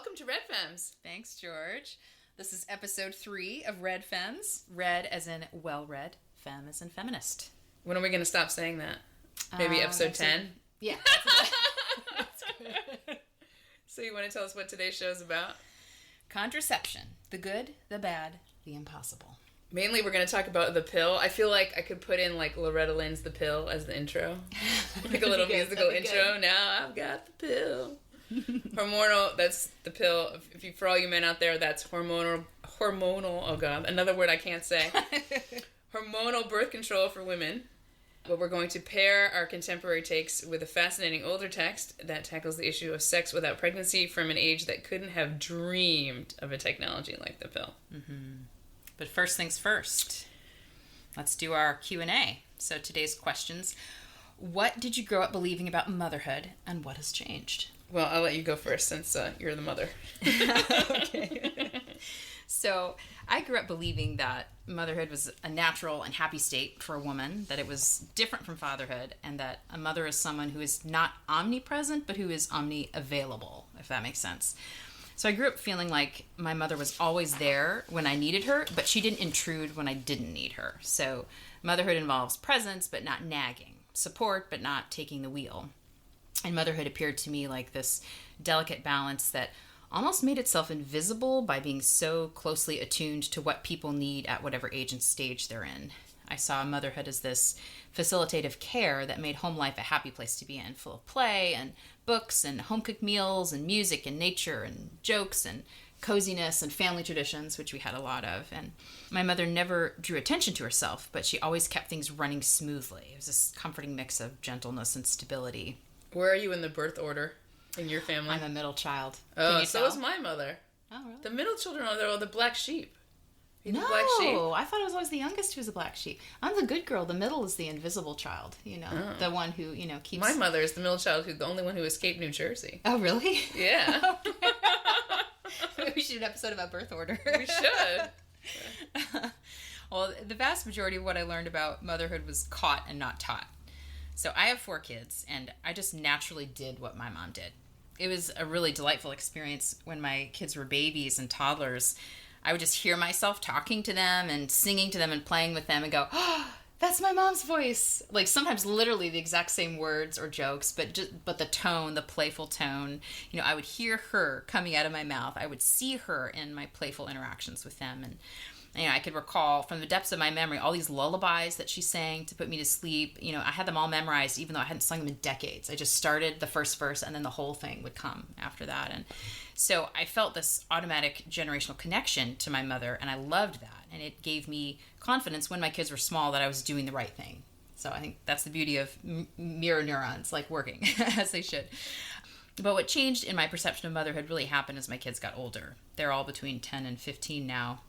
welcome to Red Femmes. Thanks, George. This is episode 3 of Red Femmes. Red as in well-read, femme as in feminist. When are we going to stop saying that? Maybe episode 10? Yeah. That's good. So you want to tell us what today's show is about? Contraception. The good, the bad, the impossible. Mainly we're going to talk about the pill. I feel like I could put in like Loretta Lynn's The Pill as the intro. Like a little musical intro. Good. Now I've got the pill. Hormonal, that's the pill. For all you men out there, that's hormonal, oh god, another word I can't say. Hormonal birth control for women. But we're going to pair our contemporary takes with a fascinating older text that tackles the issue of sex without pregnancy from an age that couldn't have dreamed of a technology like the pill. Mm-hmm. But first things first, let's do our Q&A. So today's questions: what did you grow up believing about motherhood, and what has changed? Well, I'll let you go first since you're the mother. Okay. So I grew up believing that motherhood was a natural and happy state for a woman, that it was different from fatherhood, and that a mother is someone who is not omnipresent, but who is omni-available, if that makes sense. So I grew up feeling like my mother was always there when I needed her, but she didn't intrude when I didn't need her. So motherhood involves presence, but not nagging, support, but not taking the wheel. And motherhood appeared to me like this delicate balance that almost made itself invisible by being so closely attuned to what people need at whatever age and stage they're in. I saw motherhood as this facilitative care that made home life a happy place to be in, full of play and books and home-cooked meals and music and nature and jokes and coziness and family traditions, which we had a lot of. And my mother never drew attention to herself, but she always kept things running smoothly. It was this comforting mix of gentleness and stability. Where are you in the birth order in your family? I'm a middle child. Oh, so is my mother. Oh, really? The middle children are the black sheep. No, black sheep? I thought it was always the youngest who was a black sheep. I'm the good girl. The middle is the invisible child, the one who, keeps... My mother is the middle child, the only one who escaped New Jersey. Oh, really? Yeah. We should do an episode about birth order. We should. Well, the vast majority of what I learned about motherhood was caught and not taught. So I have 4 kids, and I just naturally did what my mom did. It was a really delightful experience when my kids were babies and toddlers. I would just hear myself talking to them and singing to them and playing with them and go, oh, that's my mom's voice. Like sometimes literally the exact same words or jokes, but the tone, the playful tone, I would hear her coming out of my mouth. I would see her in my playful interactions with them. And I could recall from the depths of my memory all these lullabies that she sang to put me to sleep. I had them all memorized, even though I hadn't sung them in decades. I just started the first verse, and then the whole thing would come after that. And so I felt this automatic generational connection to my mother, and I loved that. And it gave me confidence when my kids were small that I was doing the right thing. So I think that's the beauty of mirror neurons, like working as they should. But what changed in my perception of motherhood really happened as my kids got older. They're all between 10 and 15 now.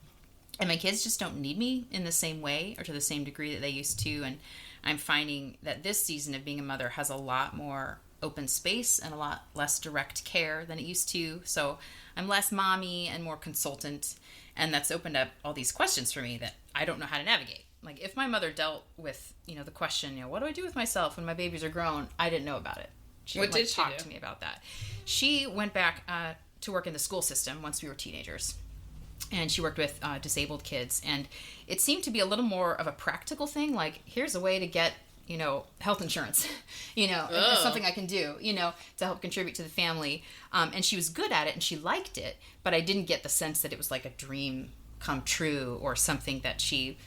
And my kids just don't need me in the same way or to the same degree that they used to. And I'm finding that this season of being a mother has a lot more open space and a lot less direct care than it used to. So I'm less mommy and more consultant. And that's opened up all these questions for me that I don't know how to navigate. Like if my mother dealt with, the question, what do I do with myself when my babies are grown? I didn't know about it. What did she talk to me about that? She went back to work in the school system once we were teenagers. And she worked with disabled kids. And it seemed to be a little more of a practical thing. Like, here's a way to get, health insurance, it's something I can do, to help contribute to the family. And she was good at it and she liked it. But I didn't get the sense that it was like a dream come true or something that she,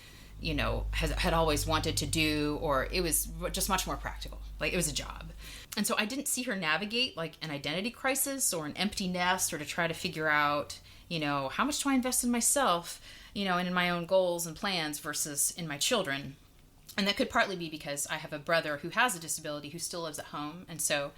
had always wanted to do. Or it was just much more practical. Like, it was a job. And so I didn't see her navigate like an identity crisis or an empty nest or to try to figure out, how much do I invest in myself, and in my own goals and plans versus in my children. And that could partly be because I have a brother who has a disability who still lives at home. And so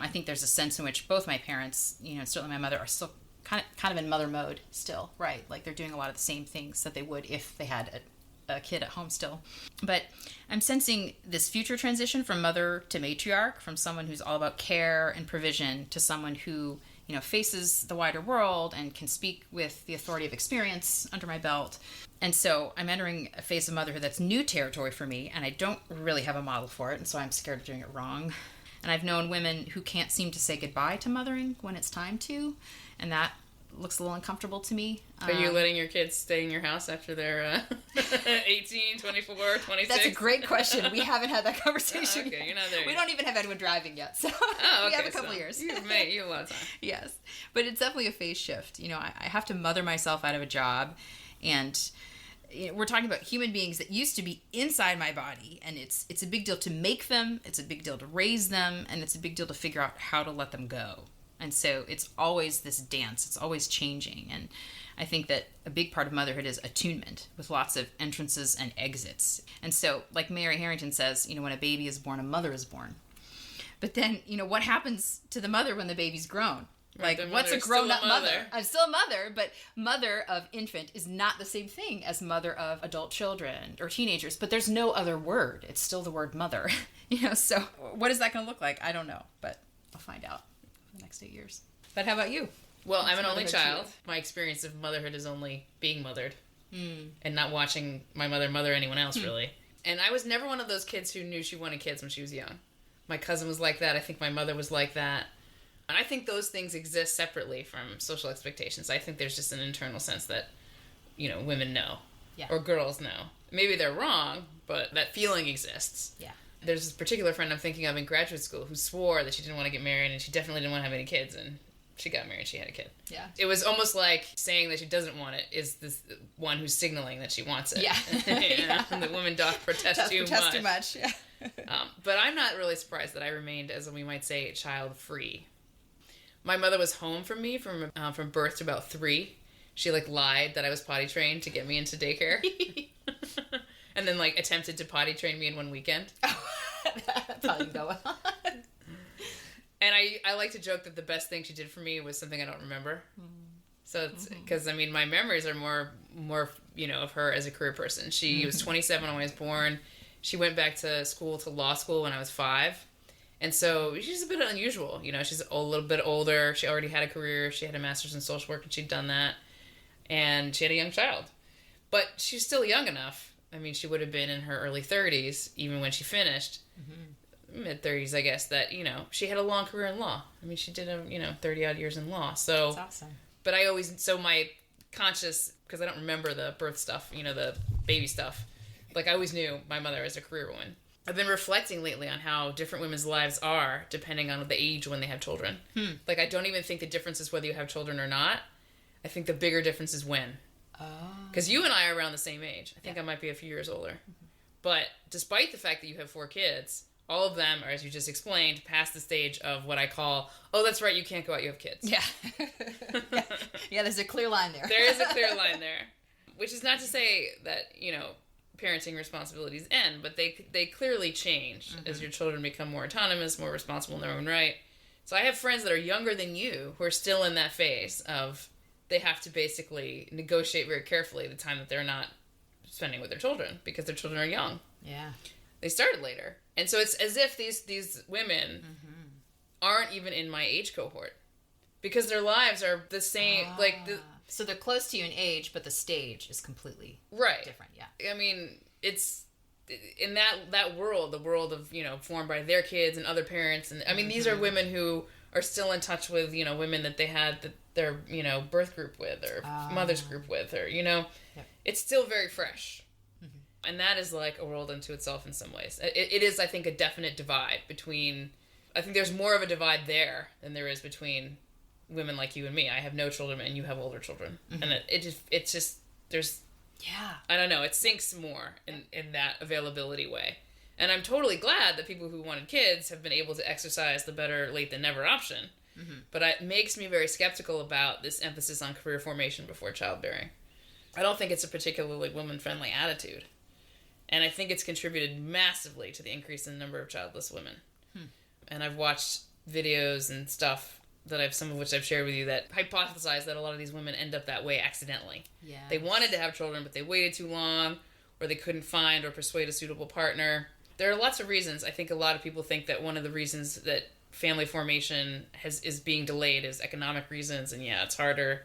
I think there's a sense in which both my parents, certainly my mother, are still kind of in mother mode still, right? Like they're doing a lot of the same things that they would if they had a kid at home still. But I'm sensing this future transition from mother to matriarch, from someone who's all about care and provision to someone who, faces the wider world and can speak with the authority of experience under my belt. And so I'm entering a phase of motherhood that's new territory for me, and I don't really have a model for it, and so I'm scared of doing it wrong. And I've known women who can't seem to say goodbye to mothering when it's time to, and that looks a little uncomfortable to me. Are you letting your kids stay in your house after they're 18, 24, 26? That's a great question. We haven't had that conversation okay, yet. You're not there yet. We don't even have anyone driving yet, so okay, we have a couple years. You have a lot of time. Yes, but it's definitely a phase shift. You know, I have to mother myself out of a job, and we're talking about human beings that used to be inside my body, and it's a big deal to make them, it's a big deal to raise them, and it's a big deal to figure out how to let them go. And so it's always this dance. It's always changing. And I think that a big part of motherhood is attunement with lots of entrances and exits. And so, like Mary Harrington says, when a baby is born, a mother is born. But then, what happens to the mother when the baby's grown? Like, what's a grown-up mother? I'm still a mother, but mother of infant is not the same thing as mother of adult children or teenagers. But there's no other word. It's still the word mother. So what is that going to look like? I don't know, but I'll find out the next 8 years. But how about you? Well, I'm an only child. My experience of motherhood is only being mothered and not watching my mother anyone else, really. And I was never one of those kids who knew she wanted kids when she was young. My cousin was like that. I think my mother was like that. And I think those things exist separately from social expectations. I think there's just an internal sense that, women know. Yeah. Or girls know. Maybe they're wrong, but that feeling exists. Yeah. There's this particular friend I'm thinking of in graduate school who swore that she didn't want to get married and she definitely didn't want to have any kids, and she got married, she had a kid. Yeah. It was almost like saying that she doesn't want it is this one who's signaling that she wants it. Yeah. Yeah. And the woman doth protest too much. Yeah. But I'm not really surprised that I remained, as we might say, child-free. My mother was home from me from birth to about 3. She lied that I was potty trained to get me into daycare. And then attempted to potty train me in one weekend. That's how you go well. And I like to joke that the best thing she did for me was something I don't remember. So it's because my memories are more of her as a career person. She was 27 when I was born. She went back to law school when I was 5. And so she's a bit unusual. She's a little bit older. She already had a career. She had a master's in social work and she'd done that. And she had a young child. But she's still young enough. I mean, she would have been in her early 30s even when she finished. Mid-30s, I guess, that, she had a long career in law. I mean, she did, 30-odd years in law. So, that's awesome. But my conscious, because I don't remember the birth stuff, the baby stuff. I always knew my mother as a career woman. I've been reflecting lately on how different women's lives are depending on the age when they have children. I don't even think the difference is whether you have children or not. I think the bigger difference is when. Oh. Because you and I are around the same age. I think I might be a few years older. But despite the fact that you have 4 kids, all of them are, as you just explained, past the stage of what I call, oh, that's right, you can't go out, you have kids. Yeah. Yeah, there's a clear line there. There is a clear line there. Which is not to say that, parenting responsibilities end, but they clearly change as your children become more autonomous, more responsible in their own right. So I have friends that are younger than you who are still in that phase of they have to basically negotiate very carefully the time that they're not spending with their children because their children are young. Yeah. They started later. And so it's as if these women aren't even in my age cohort because their lives are the same. So they're close to you in age, but the stage is completely different. Yeah. I mean, it's in that world, the world of, formed by their kids and other parents. And I mean, these are women who are still in touch with, women that they had their, birth group with or mother's group with or, it's still very fresh. And that is a world unto itself in some ways. It is, I think, a definite divide between, I think there's more of a divide there than there is between women like you and me. I have no children and you have older children. And it's just, there's, I don't know, it sinks more in that availability way. And I'm totally glad that people who wanted kids have been able to exercise the better late than never option. But it makes me very skeptical about this emphasis on career formation before childbearing. I don't think it's a particularly woman-friendly attitude. And I think it's contributed massively to the increase in the number of childless women. And I've watched videos and stuff some of which I've shared with you that hypothesize that a lot of these women end up that way accidentally. Yeah. They wanted to have children, but they waited too long, or they couldn't find or persuade a suitable partner. There are lots of reasons. I think a lot of people think that one of the reasons that family formation is being delayed is economic reasons, and it's harder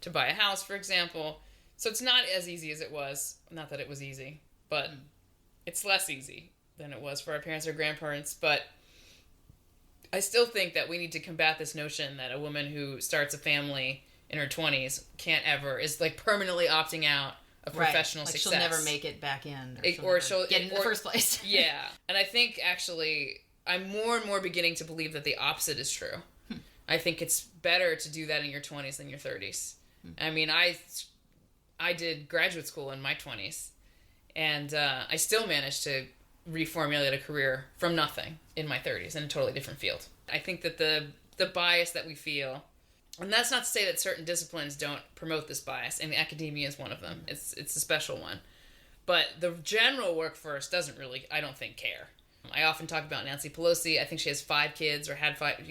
to buy a house, for example. So it's not as easy as it was. Not that it was easy, but it's less easy than it was for our parents or grandparents. But I still think that we need to combat this notion that a woman who starts a family in her 20s is like permanently opting out of professional like success. She'll never make it back in. Or she'll get in the first place. Yeah. And I think actually I'm more and more beginning to believe that the opposite is true. I think it's better to do that in your 20s than your 30s. I mean, I did graduate school in my 20s, and I still managed to reformulate a career from nothing in my 30s in a totally different field. I think that the bias that we feel, and that's not to say that certain disciplines don't promote this bias, and academia is one of them. It's a special one. But the general workforce doesn't really, I don't think, care. I often talk about Nancy Pelosi. I think she has 5 kids, or had 5,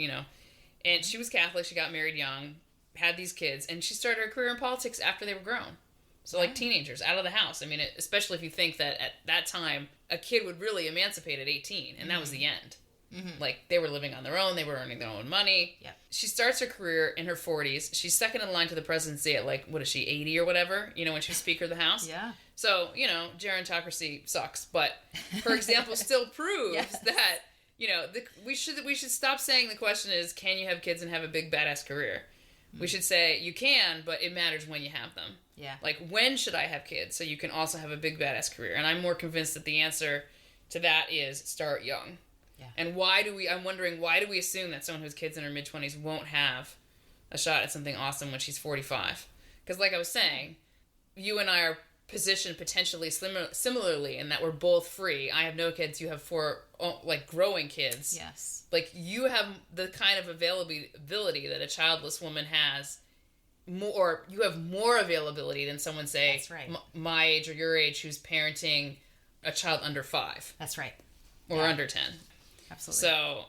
and she was Catholic. She got married young, had these kids, and she started her career in politics after they were grown. So like teenagers, out of the house. I mean, especially if you think that at that time, a kid would really emancipate at 18, and that was the end. Like, they were living on their own, they were earning their own money. Yeah. She starts her career in her 40s. She's second in line to the presidency at, like, what is she, 80 or whatever, when she was Speaker of the House? Yeah. So, gerontocracy sucks, but her example still proves that, we should stop saying the question is, can you have kids and have a big badass career? We should say, you can, but it matters when you have them. Yeah. Like, when should I have kids so you can also have a big badass career? And I'm more convinced that the answer to that is start young. Yeah. And I'm wondering, why do we assume that someone who has kids in her mid-20s won't have a shot at something awesome when she's 45? Because like I was saying, you and I are positioned potentially similarly in that we're both free. I have no kids. You have 4, growing kids. Yes. Like, you have the kind of availability that a childless woman has. You have more availability than someone, say, that's right. My age or your age, who's parenting a child under 5. That's right. Or under 10. Absolutely. So,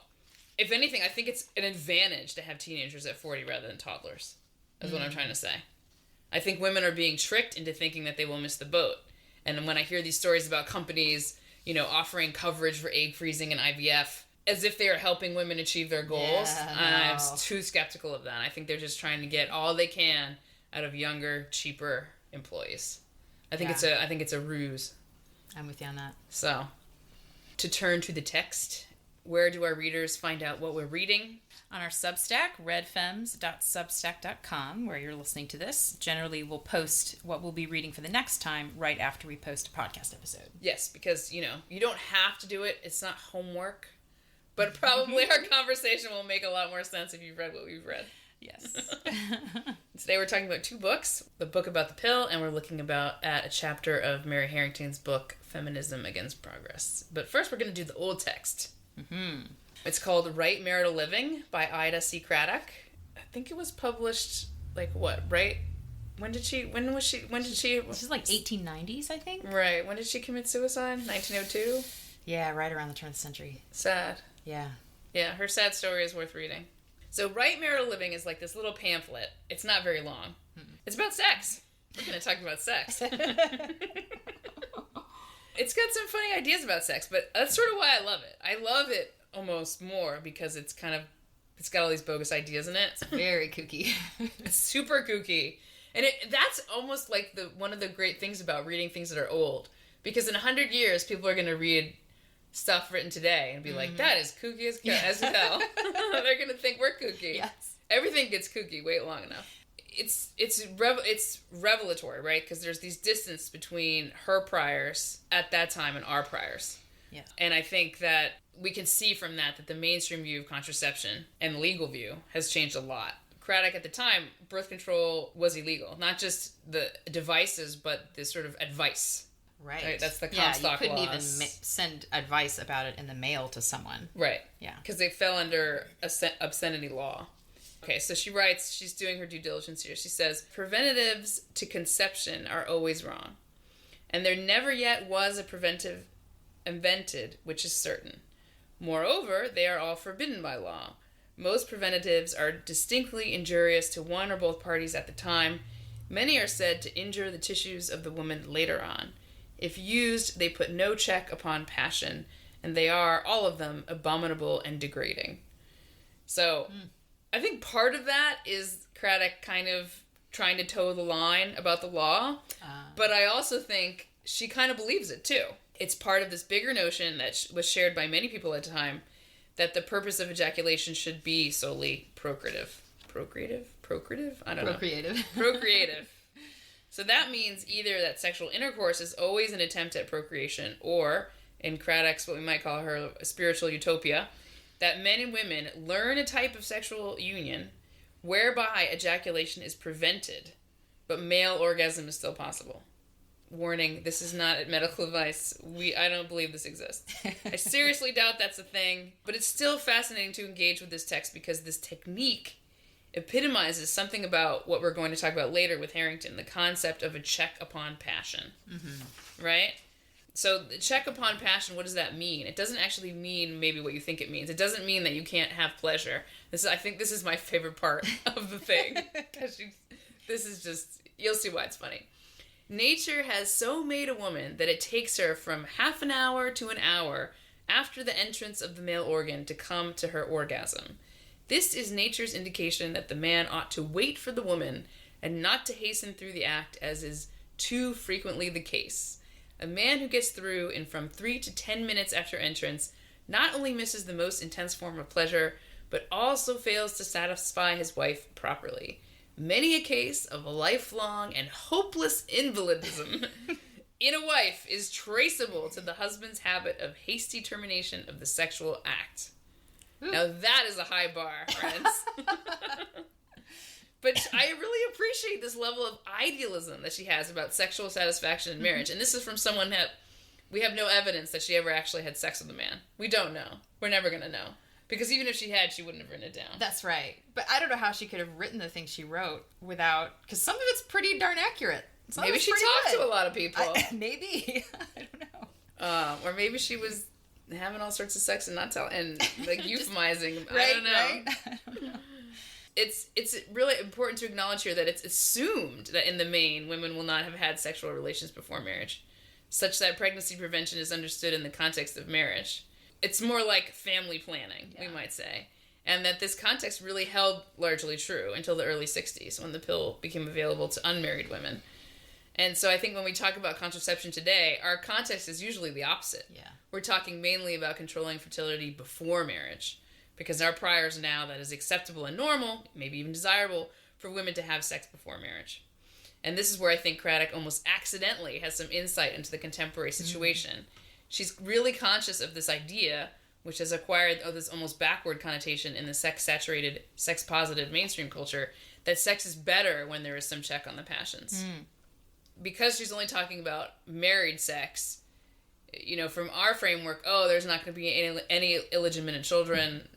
if anything, I think it's an advantage to have teenagers at 40 rather than toddlers, is what I'm trying to say. I think women are being tricked into thinking that they will miss the boat. And when I hear these stories about companies, offering coverage for egg freezing and IVF, as if they are helping women achieve their goals, I'm too skeptical of that. I think they're just trying to get all they can out of younger, cheaper employees. I think it's a ruse. I'm with you on that. So, to turn to the text, where do our readers find out what we're reading? On our Substack, redfems.substack.com, where you're listening to this. Generally, we'll post what we'll be reading for the next time right after we post a podcast episode. Yes, because, you don't have to do it. It's not homework. But probably our conversation will make a lot more sense if you've read what we've read. Yes. Today we're talking about 2 books. The book about the pill, and we're looking at a chapter of Mary Harrington's book, Feminism Against Progress. But first we're going to do the old text. It's called Right Marital Living by Ida C. Craddock. I think it was published, right? When did she... This is like 1890s, I think? Right. When did she commit suicide? 1902? Yeah, right around the turn of the century. Sad. Yeah. Yeah, her sad story is worth reading. So Right Marital Living is like this little pamphlet. It's not very long. It's about sex. We're going to talk about sex. It's got some funny ideas about sex, but that's sort of why I love it. I love it almost more because it's got all these bogus ideas in it. It's very kooky. It's super kooky. And that's almost like one of the great things about reading things that are old. Because in 100 years, people are going to read stuff written today and be like, that is kooky as hell. They're going to think we're kooky. Yes. Everything gets kooky. Wait long enough. It's revelatory, right? Because there's these distance between her priors at that time and our priors. Yeah. And I think that we can see from that the mainstream view of contraception and the legal view has changed a lot. Craddock at the time, birth control was illegal. Not just the devices, but the sort of advice. Right. That's the Comstock you couldn't laws. even send advice about it in the mail to someone. Right. Yeah. Because they fell under obscenity law. Okay, so she writes, she's doing her due diligence here. She says, preventatives to conception are always wrong. And there never yet was a preventive invented, which is certain. Moreover, they are all forbidden by law. Most preventatives are distinctly injurious to one or both parties at the time. Many are said to injure the tissues of the woman later on. If used, they put no check upon passion, and they are, all of them, abominable and degrading. So, I think part of that is Craddock kind of trying to toe the line about the law, but I also think she kind of believes it, too. It's part of this bigger notion that was shared by many people at the time that the purpose of ejaculation should be solely procreative. Procreative? I don't know. Procreative. So that means either that sexual intercourse is always an attempt at procreation, or, in Craddock's, what we might call her spiritual utopia, that men and women learn a type of sexual union whereby ejaculation is prevented, but male orgasm is still possible. Warning, this is not medical advice. I don't believe this exists. I seriously doubt that's a thing, but it's still fascinating to engage with this text because this technique epitomizes something about what we're going to talk about later with Harrington, the concept of a check upon passion. Mm-hmm. Right? So, the check upon passion, what does that mean? It doesn't actually mean maybe what you think it means. It doesn't mean that you can't have pleasure. I think this is my favorite part of the thing. This is just, you'll see why it's funny. Nature has so made a woman that it takes her from half an hour to an hour after the entrance of the male organ to come to her orgasm. This is nature's indication that the man ought to wait for the woman and not to hasten through the act, as is too frequently the case. A man who gets through in from 3 to 10 minutes after entrance not only misses the most intense form of pleasure, but also fails to satisfy his wife properly. Many a case of lifelong and hopeless invalidism in a wife is traceable to the husband's habit of hasty termination of the sexual act. Ooh. Now that is a high bar, friends. But I really appreciate this level of idealism that she has about sexual satisfaction in marriage. And this is from someone that we have no evidence that she ever actually had sex with a man. We don't know. We're never going to know. Because even if she had, she wouldn't have written it down. That's right. But I don't know how she could have written the things she wrote without... Because some of it's pretty darn accurate. Maybe she talked to a lot of people. Maybe. I don't know. Or maybe she was having all sorts of sex and not telling... And like euphemizing. Right, I don't know. Right? I don't know. It's really important to acknowledge here that it's assumed that in the main, women will not have had sexual relations before marriage, such that pregnancy prevention is understood in the context of marriage. It's more like family planning, we might say. And that this context really held largely true until the early 60s, when the pill became available to unmarried women. And so I think when we talk about contraception today, our context is usually the opposite. Yeah. We're talking mainly about controlling fertility before marriage. Because our priors now that is acceptable and normal, maybe even desirable, for women to have sex before marriage. And this is where I think Craddock almost accidentally has some insight into the contemporary situation. Mm-hmm. She's really conscious of this idea, which has acquired this almost backward connotation in the sex-saturated, sex-positive mainstream culture, that sex is better when there is some check on the passions. Mm. Because she's only talking about married sex, from our framework, there's not going to be any illegitimate children.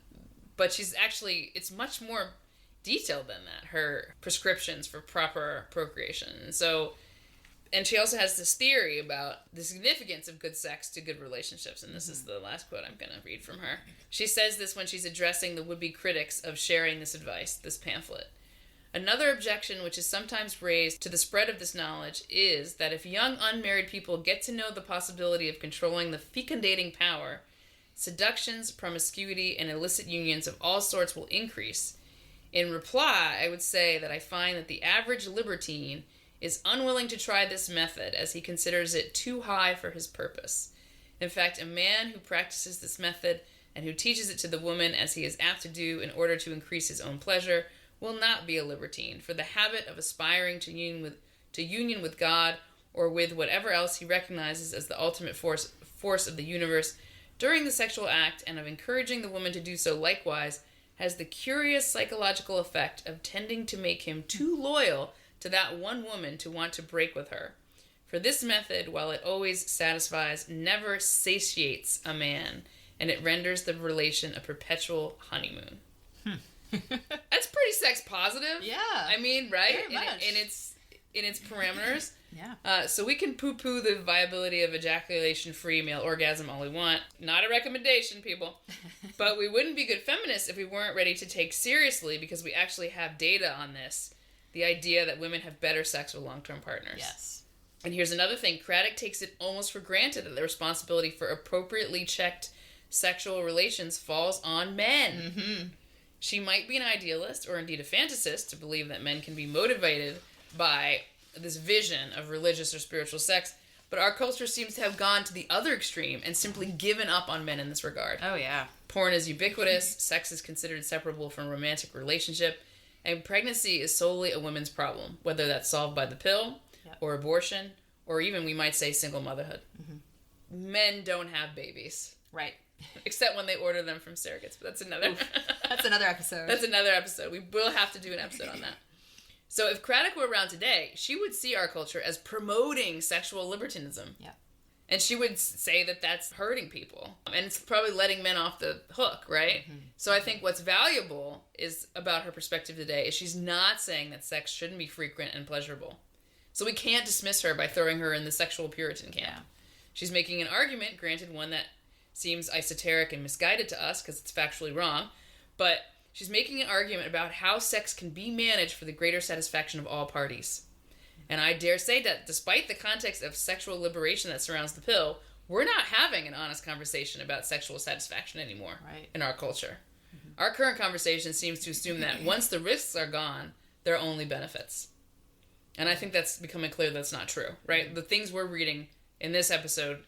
But it's much more detailed than that, her prescriptions for proper procreation. And she also has this theory about the significance of good sex to good relationships. And this is the last quote I'm going to read from her. She says this when she's addressing the would-be critics of sharing this advice, this pamphlet. Another objection which is sometimes raised to the spread of this knowledge is that if young unmarried people get to know the possibility of controlling the fecundating power, seductions, promiscuity, and illicit unions of all sorts will increase. In reply, I would say that I find that the average libertine is unwilling to try this method as he considers it too high for his purpose. In fact, a man who practices this method and who teaches it to the woman as he is apt to do in order to increase his own pleasure will not be a libertine, for the habit of aspiring to union with God or with whatever else he recognizes as the ultimate force of the universe during the sexual act, and of encouraging the woman to do so likewise, has the curious psychological effect of tending to make him too loyal to that one woman to want to break with her. For this method, while it always satisfies, never satiates a man, and it renders the relation a perpetual honeymoon. That's pretty sex positive. Yeah. I mean, right? Very much. In its parameters. Yeah. So we can poo-poo the viability of ejaculation-free male orgasm all we want. Not a recommendation, people. But we wouldn't be good feminists if we weren't ready to take seriously, because we actually have data on this, the idea that women have better sex with long-term partners. Yes. And here's another thing. Craddock takes it almost for granted that the responsibility for appropriately checked sexual relations falls on men. Mm-hmm. She might be an idealist, or indeed a fantasist, to believe that men can be motivated by this vision of religious or spiritual sex, but But our culture seems to have gone to the other extreme and simply given up on men in this regard. Oh, yeah. Porn is ubiquitous, sex is considered separable from a romantic relationship, and pregnancy is solely a woman's problem, whether that's solved by the pill, or abortion, or even, we might say, single motherhood. Mm-hmm. Men don't have babies. Right. Except when they order them from surrogates, but that's another... That's another episode. That's another episode. We will have to do an episode on that. So if Craddock were around today, she would see our culture as promoting sexual libertinism. Yeah. And she would say that that's hurting people. And it's probably letting men off the hook, right? Mm-hmm. So I think what's valuable is about her perspective today is she's not saying that sex shouldn't be frequent and pleasurable. So we can't dismiss her by throwing her in the sexual Puritan camp. Yeah. She's making an argument, granted one that seems esoteric and misguided to us because it's factually wrong, but she's making an argument about how sex can be managed for the greater satisfaction of all parties. And I dare say that despite the context of sexual liberation that surrounds the pill, we're not having an honest conversation about sexual satisfaction anymore in our culture. Mm-hmm. Our current conversation seems to assume that once the risks are gone, there are only benefits. And I think that's becoming clear that's not true, right? The things we're reading in this episode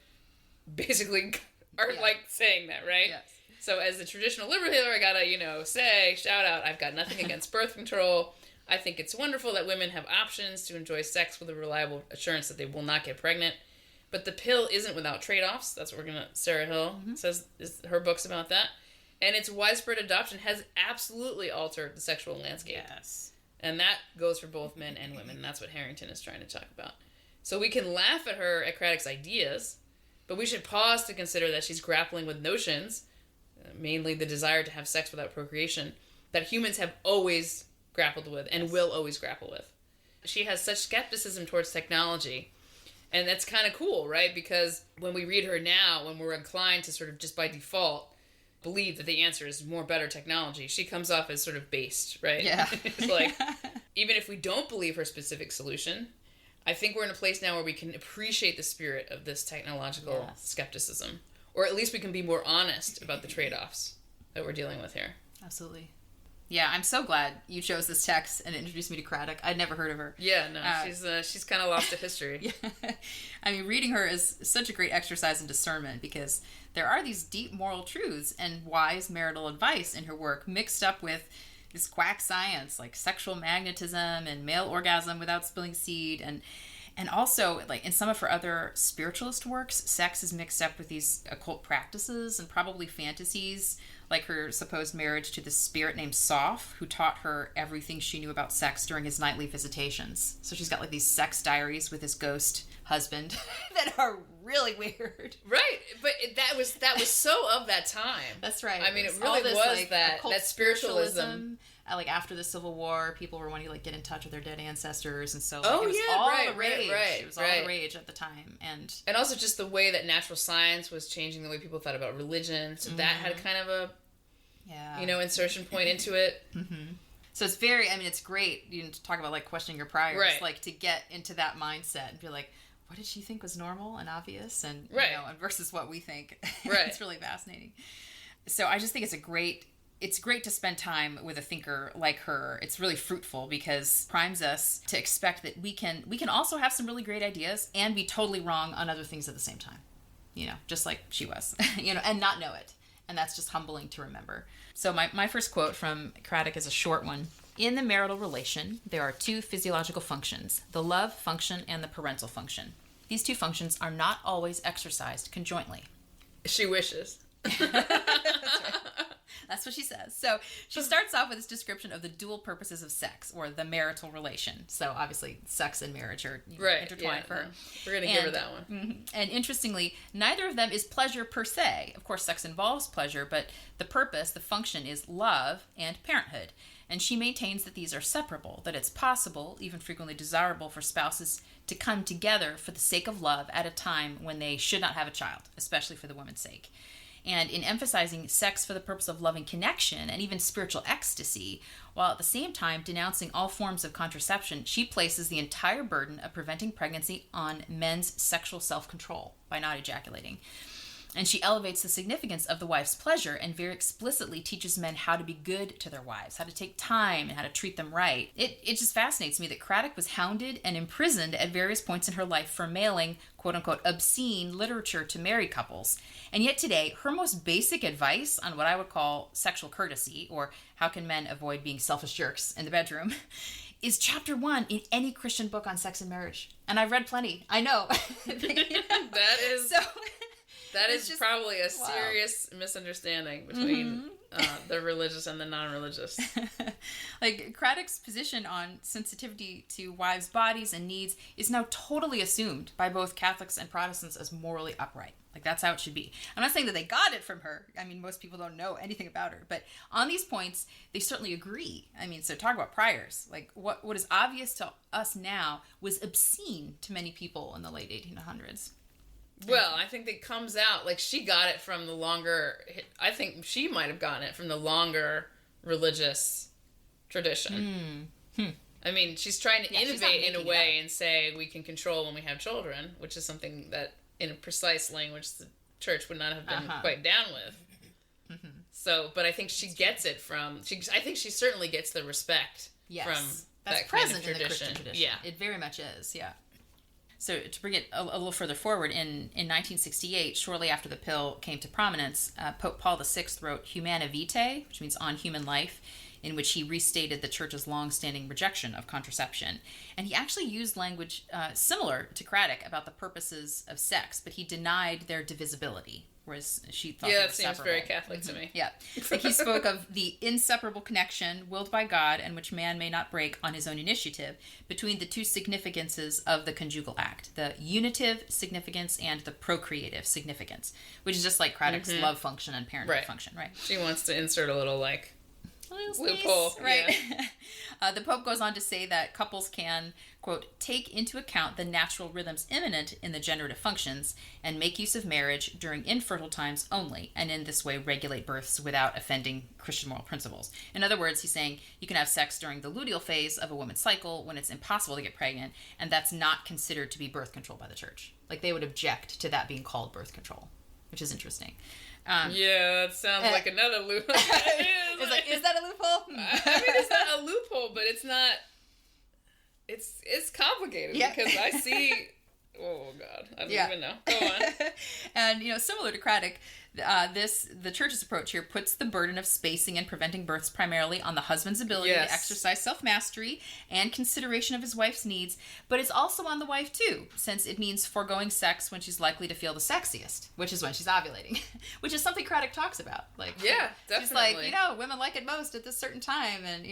basically are like saying that, right? Yes. So as the traditional liberal healer, I gotta, shout out, I've got nothing against birth control. I think it's wonderful that women have options to enjoy sex with a reliable assurance that they will not get pregnant. But the pill isn't without trade-offs. That's what Sarah Hill says, is her book's about that. And its widespread adoption has absolutely altered the sexual landscape. Yes. And that goes for both men and women. And that's what Harrington is trying to talk about. So we can laugh at her, at Craddock's ideas, but we should pause to consider that she's grappling with notions, mainly the desire to have sex without procreation, that humans have always grappled with and will always grapple with. She has such skepticism towards technology, and that's kind of cool, right? Because when we read her now, when we're inclined to sort of just by default believe that the answer is more better technology, she comes off as sort of based, right? Yeah. It's like, even if we don't believe her specific solution, I think we're in a place now where we can appreciate the spirit of this technological skepticism. Or at least we can be more honest about the trade-offs that we're dealing with here. Absolutely. Yeah, I'm so glad you chose this text and introduced me to Craddock. I'd never heard of her. Yeah, no, she's kind of lost to history. Yeah. I mean, reading her is such a great exercise in discernment because there are these deep moral truths and wise marital advice in her work mixed up with this quack science like sexual magnetism and male orgasm without spilling seed. And also, like in some of her other spiritualist works, sex is mixed up with these occult practices and probably fantasies, like her supposed marriage to this spirit named Soph, who taught her everything she knew about sex during his nightly visitations. So she's got like these sex diaries with his ghost husband that are really weird. Right, but that was so of that time. That's right. I mean, it really was like, that spiritualism. Like after the Civil War, people were wanting to like get in touch with their dead ancestors, and so like, it was all the rage. Right, it was all the rage at the time, and also just the way that natural science was changing the way people thought about religion. So that had kind of a insertion point into it. Mm-hmm. So it's very, I mean, it's great to talk about like questioning your priors, like to get into that mindset and be like, what did she think was normal and obvious, and and versus what we think. Right. It's really fascinating. So I just think it's great to spend time with a thinker like her. It's really fruitful because it primes us to expect that we can also have some really great ideas and be totally wrong on other things at the same time. Just like she was, and not know it. And that's just humbling to remember. So my first quote from Craddock is a short one. In the marital relation, there are two physiological functions, the love function and the parental function. These two functions are not always exercised conjointly. She wishes. That's right. That's what she says. So she starts off with this description of the dual purposes of sex, or the marital relation. So obviously sex and marriage are intertwined for her. We're going to give her that one. Mm-hmm. And interestingly, neither of them is pleasure per se. Of course, sex involves pleasure, but the purpose, the function, is love and parenthood. And she maintains that these are separable, that it's possible, even frequently desirable, for spouses to come together for the sake of love at a time when they should not have a child, especially for the woman's sake. And in emphasizing sex for the purpose of loving connection and even spiritual ecstasy, while at the same time denouncing all forms of contraception, she places the entire burden of preventing pregnancy on men's sexual self-control by not ejaculating. And she elevates the significance of the wife's pleasure and very explicitly teaches men how to be good to their wives, how to take time and how to treat them right. It just fascinates me that Craddock was hounded and imprisoned at various points in her life for mailing, quote-unquote, obscene literature to married couples. And yet today, her most basic advice on what I would call sexual courtesy, or how can men avoid being selfish jerks in the bedroom, is chapter 1 in any Christian book on sex and marriage. And I've read plenty. I know. That is just, probably a serious misunderstanding between the religious and the non-religious. Like, Craddock's position on sensitivity to wives' bodies and needs is now totally assumed by both Catholics and Protestants as morally upright. Like, that's how it should be. I'm not saying that they got it from her. I mean, most people don't know anything about her. But on these points, they certainly agree. I mean, so talk about priors. Like, what is obvious to us now was obscene to many people in the late 1800s. Well, I think it comes out, like, she got it from the longer, I think she might have gotten it from the longer religious tradition. I mean, she's trying to innovate in a way and say we can control when we have children, which is something that, in a precise language, the church would not have been quite down with. So, but I think she gets it from, I think she certainly gets the respect from that's that present kind of tradition. In the Christian tradition. Yeah. It very much is, yeah. So to bring it a little further forward, in 1968, shortly after the pill came to prominence, Pope Paul VI wrote Humana Vitae, which means On Human Life, in which he restated the Church's long-standing rejection of contraception. And he actually used language similar to Craddock about the purposes of sex, but he denied their divisibility, whereas she thought they were that seems separable. very Catholic to me. Yeah. Like, he spoke of the inseparable connection willed by God and which man may not break on his own initiative between the two significances of the conjugal act, the unitive significance and the procreative significance, which is just like Craddock's love function and parenthood function, right? She wants to insert a little, like, loophole, right? Yeah. The Pope goes on to say that couples can, quote, take into account the natural rhythms imminent in the generative functions and make use of marriage during infertile times only, and in this way regulate births without offending Christian moral principles. In other words, he's saying you can have sex during the luteal phase of a woman's cycle when it's impossible to get pregnant, and that's not considered to be birth control by the church. Like, they would object to that being called birth control, which is interesting. That sounds like another loophole. It's like, is that a loophole? I mean, it's not a loophole, but it's not. It's complicated because I see. Oh God, I don't even know. Go on. And similar to Craddock, the church's approach here puts the burden of spacing and preventing births primarily on the husband's ability to exercise self-mastery and consideration of his wife's needs, but it's also on the wife too, since it means foregoing sex when she's likely to feel the sexiest, which is when she's ovulating, which is something Craddock talks about. Like, definitely. She's like, women like it most at this certain time, and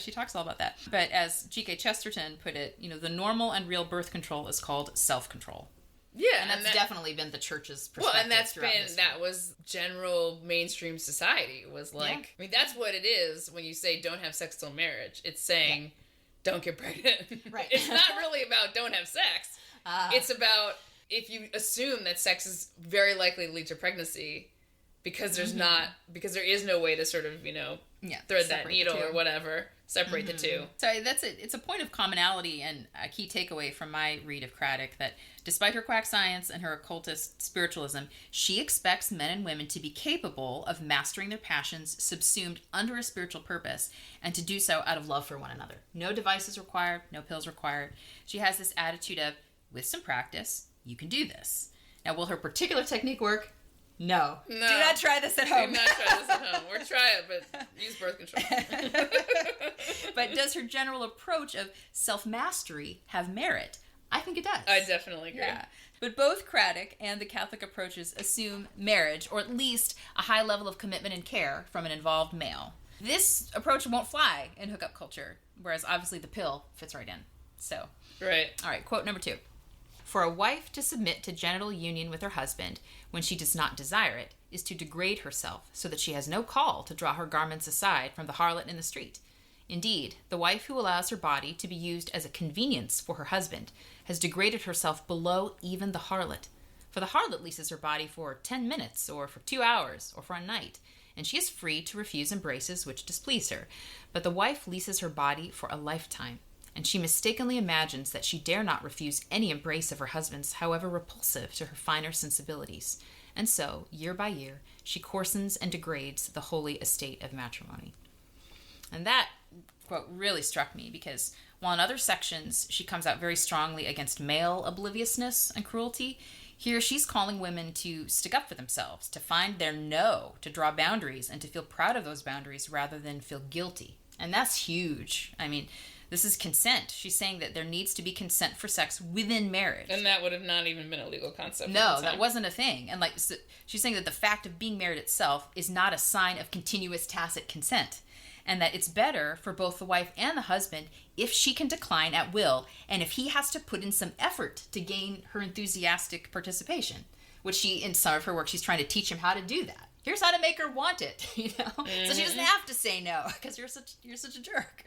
she talks all about that. But as G.K. Chesterton put it, the normal and real birth control is called self-control. Yeah, and that's definitely been the church's perspective. Well, and that was general mainstream society. Was like, I mean, that's what it is when you say don't have sex till marriage. It's saying don't get pregnant. Right. It's not really about don't have sex. It's about if you assume that sex is very likely to lead to pregnancy because there's because there is no way to sort of thread that needle or whatever. Separate the two. So that's it. It's a point of commonality and a key takeaway from my read of Craddock that despite her quack science and her occultist spiritualism, she expects men and women to be capable of mastering their passions subsumed under a spiritual purpose and to do so out of love for one another. No devices required, no pills required. She has this attitude of, with some practice, you can do this. Now, will her particular technique work? No. Do not try this at home. Do not try this at home. Or try it, but use birth control. But does her general approach of self-mastery have merit? I think it does. I definitely agree. Yeah. But both Craddock and the Catholic approaches assume marriage, or at least a high level of commitment and care from an involved male. This approach won't fly in hookup culture, whereas obviously the pill fits right in. So. Right. All right, quote number 2. For a wife to submit to genital union with her husband when she does not desire it is to degrade herself so that she has no call to draw her garments aside from the harlot in the street. Indeed, the wife who allows her body to be used as a convenience for her husband has degraded herself below even the harlot. For the harlot leases her body for 10 minutes, or for 2 hours, or for a night, and she is free to refuse embraces which displease her. But the wife leases her body for a lifetime, and she mistakenly imagines that she dare not refuse any embrace of her husband's, however repulsive to her finer sensibilities. And so, year by year, she coarsens and degrades the holy estate of matrimony. And that quote really struck me because while in other sections she comes out very strongly against male obliviousness and cruelty, here she's calling women to stick up for themselves, to find their no, to draw boundaries, and to feel proud of those boundaries rather than feel guilty. And that's huge. I mean, this is consent. She's saying that there needs to be consent for sex within marriage. And that would have not even been a legal concept. No, that wasn't a thing. And so she's saying that the fact of being married itself is not a sign of continuous tacit consent. And that it's better for both the wife and the husband if she can decline at will and if he has to put in some effort to gain her enthusiastic participation, which she, in some of her work, she's trying to teach him how to do that. Here's how to make her want it, Mm-hmm. So she doesn't have to say no because you're such a jerk.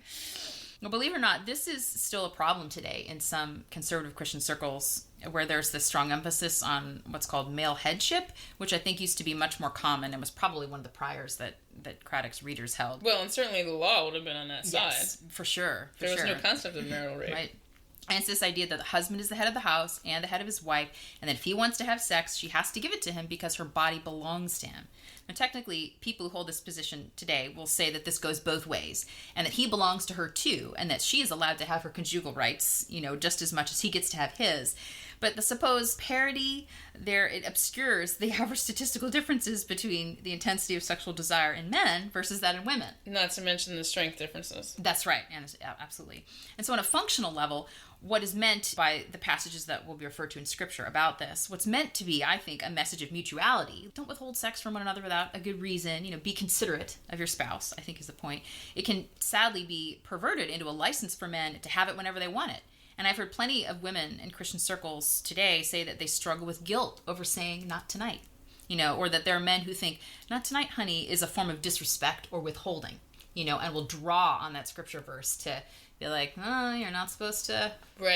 Well, believe it or not, this is still a problem today in some conservative Christian circles where there's this strong emphasis on what's called male headship, which I think used to be much more common and was probably one of the priors that Craddock's readers held. Well, and certainly the law would have been on that side. Yes, for sure. There was no concept of marital rape. Right. And it's this idea that the husband is the head of the house and the head of his wife, and that if he wants to have sex, she has to give it to him because her body belongs to him. Now, technically, people who hold this position today will say that this goes both ways, and that he belongs to her too, and that she is allowed to have her conjugal rights, just as much as he gets to have his. But the supposed parity there, it obscures the average statistical differences between the intensity of sexual desire in men versus that in women. Not to mention the strength differences. That's right, absolutely. And so on a functional level, what is meant by the passages that will be referred to in Scripture about this, what's meant to be, I think, a message of mutuality. Don't withhold sex from one another without a good reason. Be considerate of your spouse, I think is the point. It can sadly be perverted into a license for men to have it whenever they want it. And I've heard plenty of women in Christian circles today say that they struggle with guilt over saying not tonight, or that there are men who think not tonight, honey, is a form of disrespect or withholding, and will draw on that scripture verse to be like, oh, you're not supposed to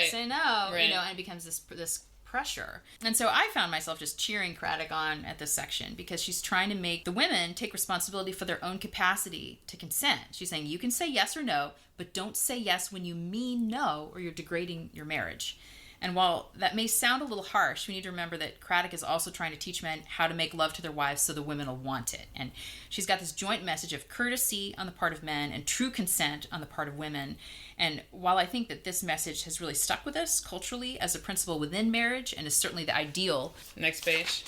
say no, and it becomes this pressure. And so I found myself just cheering Craddock on at this section because she's trying to make the women take responsibility for their own capacity to consent. She's saying you can say yes or no, but don't say yes when you mean no or you're degrading your marriage. And while that may sound a little harsh, we need to remember that Craddock is also trying to teach men how to make love to their wives so the women will want it. And she's got this joint message of courtesy on the part of men and true consent on the part of women. And while I think that this message has really stuck with us culturally as a principle within marriage and is certainly the ideal. Next page.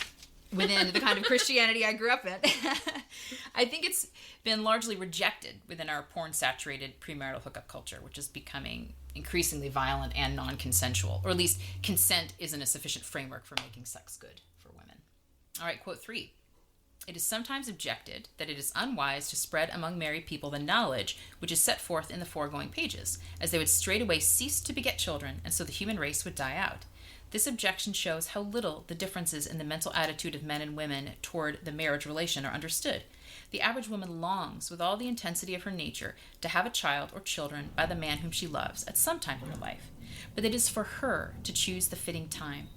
Within the kind of Christianity I grew up in, I think it's been largely rejected within our porn-saturated premarital hookup culture, which is becoming increasingly violent and non-consensual, or at least consent isn't a sufficient framework for making sex good for women. All right, quote 3. It is sometimes objected that it is unwise to spread among married people the knowledge which is set forth in the foregoing pages, as they would straightway cease to beget children, and so the human race would die out. This objection shows how little the differences in the mental attitude of men and women toward the marriage relation are understood. The average woman longs with all the intensity of her nature to have a child or children by the man whom she loves at some time in her life, but it is for her to choose the fitting time.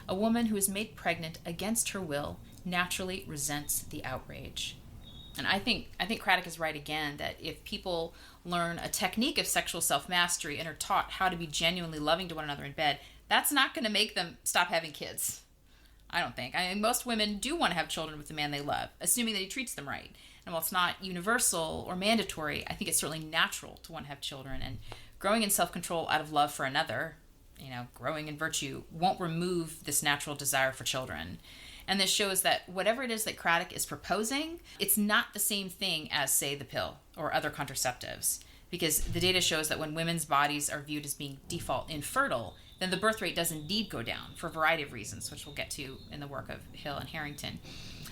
A woman who is made pregnant against her will naturally resents the outrage. And I think Craddock is right again that if people learn a technique of sexual self-mastery and are taught how to be genuinely loving to one another in bed, that's not going to make them stop having kids. I don't think. I mean, most women do want to have children with the man they love, assuming that he treats them right. And while it's not universal or mandatory, I think it's certainly natural to want to have children. And growing in self-control out of love for another, growing in virtue, won't remove this natural desire for children. And this shows that whatever it is that Craddock is proposing, it's not the same thing as, say, the pill or other contraceptives. Because the data shows that when women's bodies are viewed as being default infertile, then the birth rate does indeed go down for a variety of reasons, which we'll get to in the work of Hill and Harrington.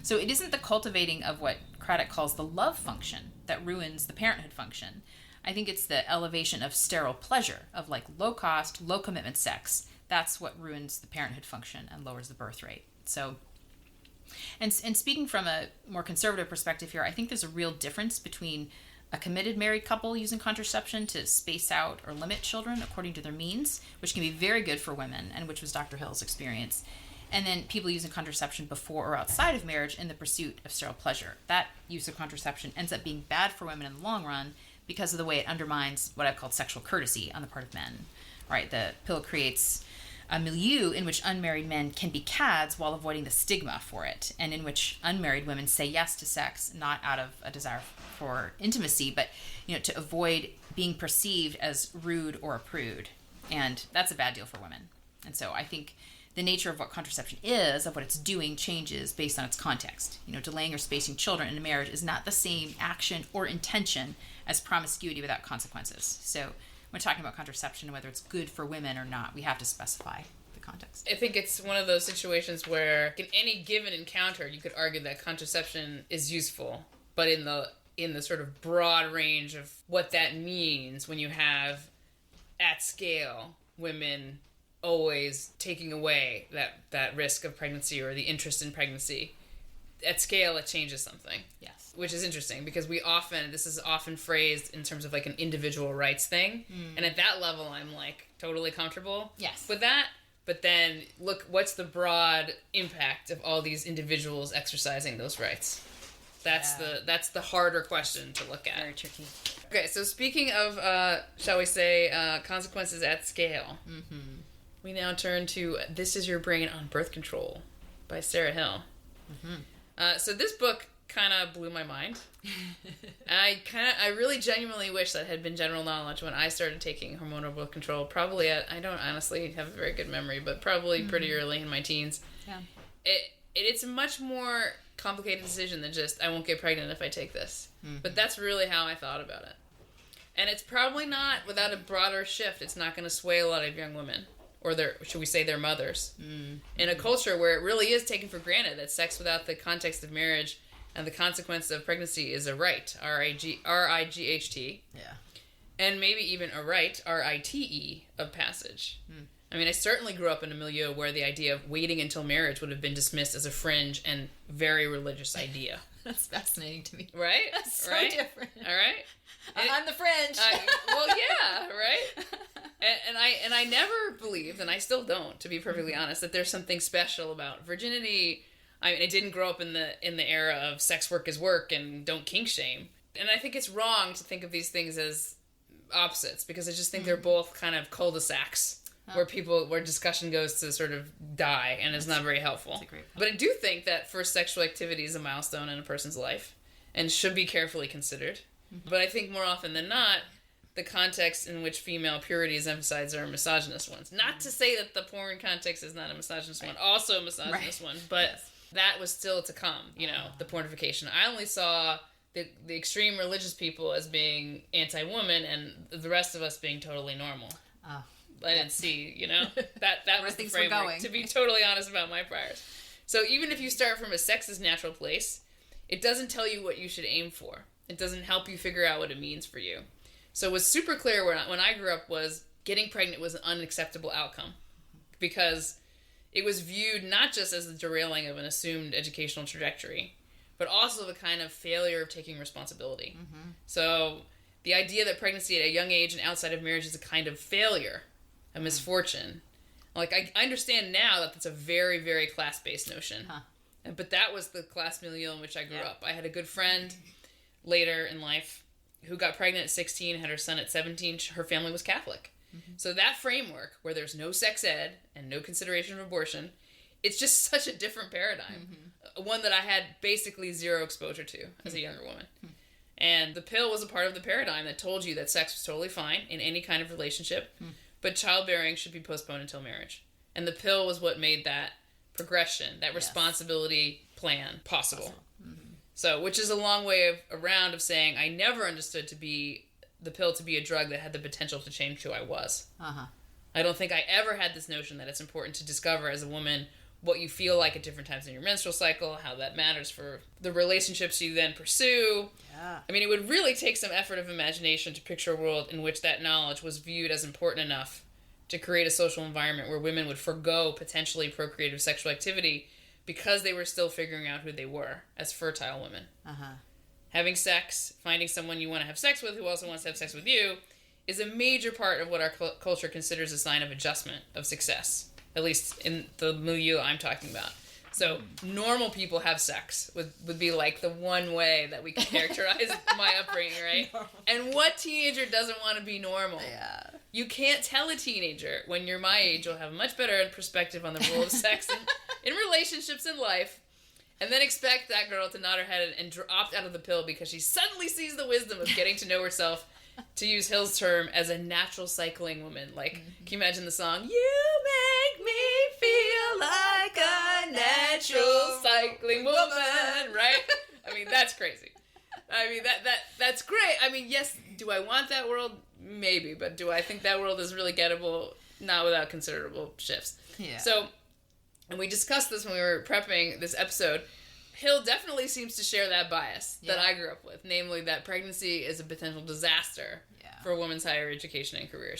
So it isn't the cultivating of what Craddock calls the love function that ruins the parenthood function. I think it's the elevation of sterile pleasure, of low-cost, low-commitment sex. That's what ruins the parenthood function and lowers the birth rate. So, and speaking from a more conservative perspective here, I think there's a real difference between a committed married couple using contraception to space out or limit children according to their means, which can be very good for women, and which was Dr. Hill's experience, and then people using contraception before or outside of marriage in the pursuit of sterile pleasure. That use of contraception ends up being bad for women in the long run because of the way it undermines what I've called sexual courtesy on the part of men. All right, the pill creates a milieu in which unmarried men can be cads while avoiding the stigma for it, and in which unmarried women say yes to sex not out of a desire for intimacy, but to avoid being perceived as rude or a prude. And that's a bad deal for women. And so I think the nature of what contraception is, of what it's doing, changes based on its context. Delaying or spacing children in a marriage is not the same action or intention as promiscuity without consequences. So when talking about contraception, whether it's good for women or not, we have to specify the context. I think it's one of those situations where in any given encounter, you could argue that contraception is useful, but in the sort of broad range of what that means when you have, at scale, women always taking away that risk of pregnancy or the interest in pregnancy. At scale, it changes something. Yes. Which is interesting because this is often phrased in terms of like an individual rights thing. And at that level, I'm like totally comfortable with that. But then look, what's the broad impact of all these individuals exercising those rights? That's the harder question to look at. Very tricky. Okay, so speaking of, shall we say, consequences at scale, we now turn to This Is Your Brain on Birth Control by Sarah Hill. So this book kind of blew my mind. I really genuinely wish that had been general knowledge when I started taking hormonal birth control. Probably I don't honestly have a very good memory, but probably pretty early in my teens. Yeah. It's a much more complicated decision than just, I won't get pregnant if I take this. But that's really how I thought about it. And it's probably not, without a broader shift, it's not going to sway a lot of young women. Or should we say their mothers. In a culture where it really is taken for granted that sex without the context of marriage and the consequence of pregnancy is a right, R-I-G-H-T. Yeah. And maybe even a right, R-I-T-E, of passage. I mean, I certainly grew up in a milieu where the idea of waiting until marriage would have been dismissed as a fringe and very religious idea. That's fascinating to me. Right? That's so different. All right? I'm the fringe. Well, yeah, right? And I never believed, and I still don't, to be perfectly honest, that there's something special about virginity. I mean, I didn't grow up in the era of sex work is work and don't kink shame. And I think it's wrong to think of these things as opposites, because I just think they're both kind of cul-de-sacs where discussion goes to sort of die, and it's not very helpful. That's a great point. But I do think that first sexual activity is a milestone in a person's life and should be carefully considered. But I think more often than not, the context in which female purity is emphasized are misogynist ones. Not to say that the porn context is not a misogynist one, also a misogynist one, but that was still to come, the pornification. I only saw the extreme religious people as being anti-woman and the rest of us being totally normal. I didn't see, that was the framework, to be totally honest about my priors. So even if you start from a sexist natural place, it doesn't tell you what you should aim for. It doesn't help you figure out what it means for you. So it was super clear when I grew up was getting pregnant was an unacceptable outcome because it was viewed not just as the derailing of an assumed educational trajectory, but also the kind of failure of taking responsibility. So the idea that pregnancy at a young age and outside of marriage is a kind of failure, a misfortune. Like, I understand now that that's a very, very class-based notion. But that was the class milieu in which I grew up. I had a good friend later in life who got pregnant at 16, had her son at 17. Her family was Catholic. So that framework, where there's no sex ed and no consideration of abortion, it's just such a different paradigm. One that I had basically zero exposure to as a younger woman. And the pill was a part of the paradigm that told you that sex was totally fine in any kind of relationship, but childbearing should be postponed until marriage. And the pill was what made that progression, that responsibility plan possible. So, which is a long way around of saying I never understood the pill to be a drug that had the potential to change who I was. I don't think I ever had this notion that it's important to discover as a woman what you feel like at different times in your menstrual cycle, how that matters for the relationships you then pursue. I mean, it would really take some effort of imagination to picture a world in which that knowledge was viewed as important enough to create a social environment where women would forgo potentially procreative sexual activity because they were still figuring out who they were as fertile women. Having sex, finding someone you want to have sex with who also wants to have sex with you, is a major part of what our culture considers a sign of adjustment, of success. At least in the milieu I'm talking about. So normal people have sex would be like the one way that we can characterize my upbringing, right? And what teenager doesn't want to be normal? You can't tell a teenager, when you're my age, you'll have a much better perspective on the role of sex in relationships in life, and then expect that girl to nod her head and opt out of the pill because she suddenly sees the wisdom of getting to know herself, to use Hill's term, as a natural cycling woman. Like, can you imagine the song? You make me feel like a natural cycling woman, right? I mean, that's crazy. I mean, that's great. I mean, yes, do I want that world? Maybe, but do I think that world is really gettable? Not without considerable shifts. Yeah. So, and we discussed this when we were prepping this episode. Hill definitely seems to share that bias that I grew up with, namely that pregnancy is a potential disaster for a woman's higher education and career.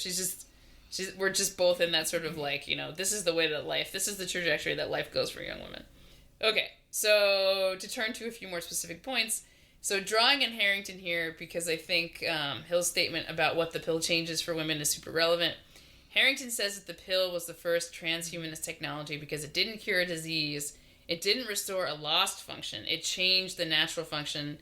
We're just both in that sort of like, you know, this is the way that this is the trajectory that life goes for young women. Okay, so to turn to a few more specific points. So drawing in Harrington here, because I think Hill's statement about what the pill changes for women is super relevant. Harrington says that the pill was the first transhumanist technology because it didn't cure a disease, it didn't restore a lost function, it changed the natural function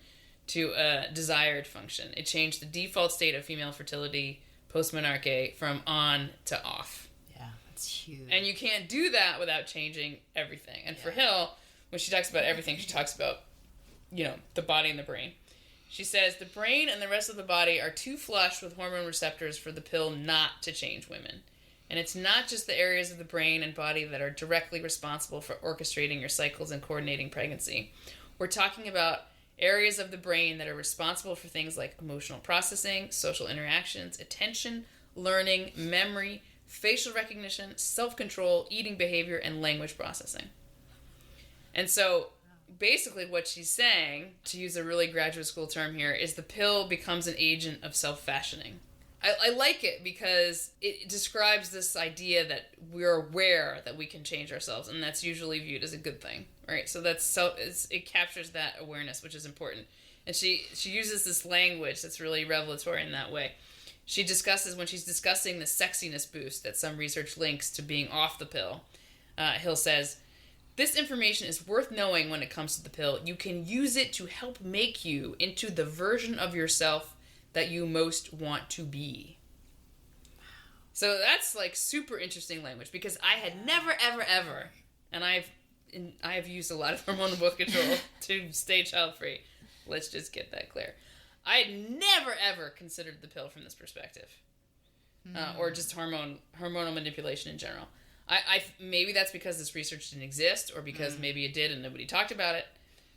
to a desired function. It changed the default state of female fertility post-menarche from on to off. Yeah, that's huge. And you can't do that without changing everything. And for Hill, when she talks about everything, she talks about, you know, the body and the brain. She says, the brain and the rest of the body are too flush with hormone receptors for the pill not to change women. And it's not just the areas of the brain and body that are directly responsible for orchestrating your cycles and coordinating pregnancy. We're talking about areas of the brain that are responsible for things like emotional processing, social interactions, attention, learning, memory, facial recognition, self-control, eating behavior, and language processing. And so basically what she's saying, to use a really graduate school term here, is the pill becomes an agent of self-fashioning. I like it because it describes this idea that we're aware that we can change ourselves, and that's usually viewed as a good thing, right? So it captures that awareness, which is important. And she uses this language that's really revelatory in that way. She discusses, when she's discussing the sexiness boost that some research links to being off the pill, Hill says, this information is worth knowing when it comes to the pill. You can use it to help make you into the version of yourself that you most want to be. So that's like super interesting language, because I had never, ever, and I have used a lot of hormonal birth control to stay child-free. Let's just get that clear. I had never, ever considered the pill from this perspective. Or just hormonal manipulation in general. I maybe that's because this research didn't exist, or because maybe it did and nobody talked about it.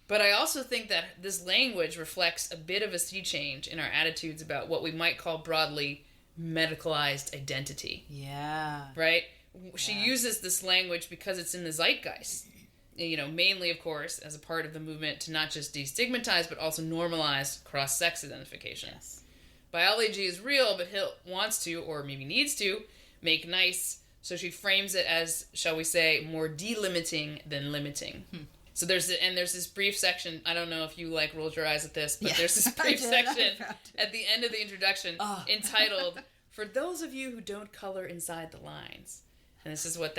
But I also think that this language reflects a bit of a sea change in our attitudes about what we might call broadly medicalized identity. Yeah. Right? She uses this language because it's in the zeitgeist. You know, mainly, of course, as a part of the movement to not just destigmatize, but also normalize cross-sex identification. Yes. Biology is real, but Hill wants to, or maybe needs to, make nice. So she frames it as, shall we say, more delimiting than limiting. So there's this brief section. I don't know if you rolled your eyes at this, but there's this brief section at the end of the introduction entitled, "For those of you who don't color inside the lines." And this is what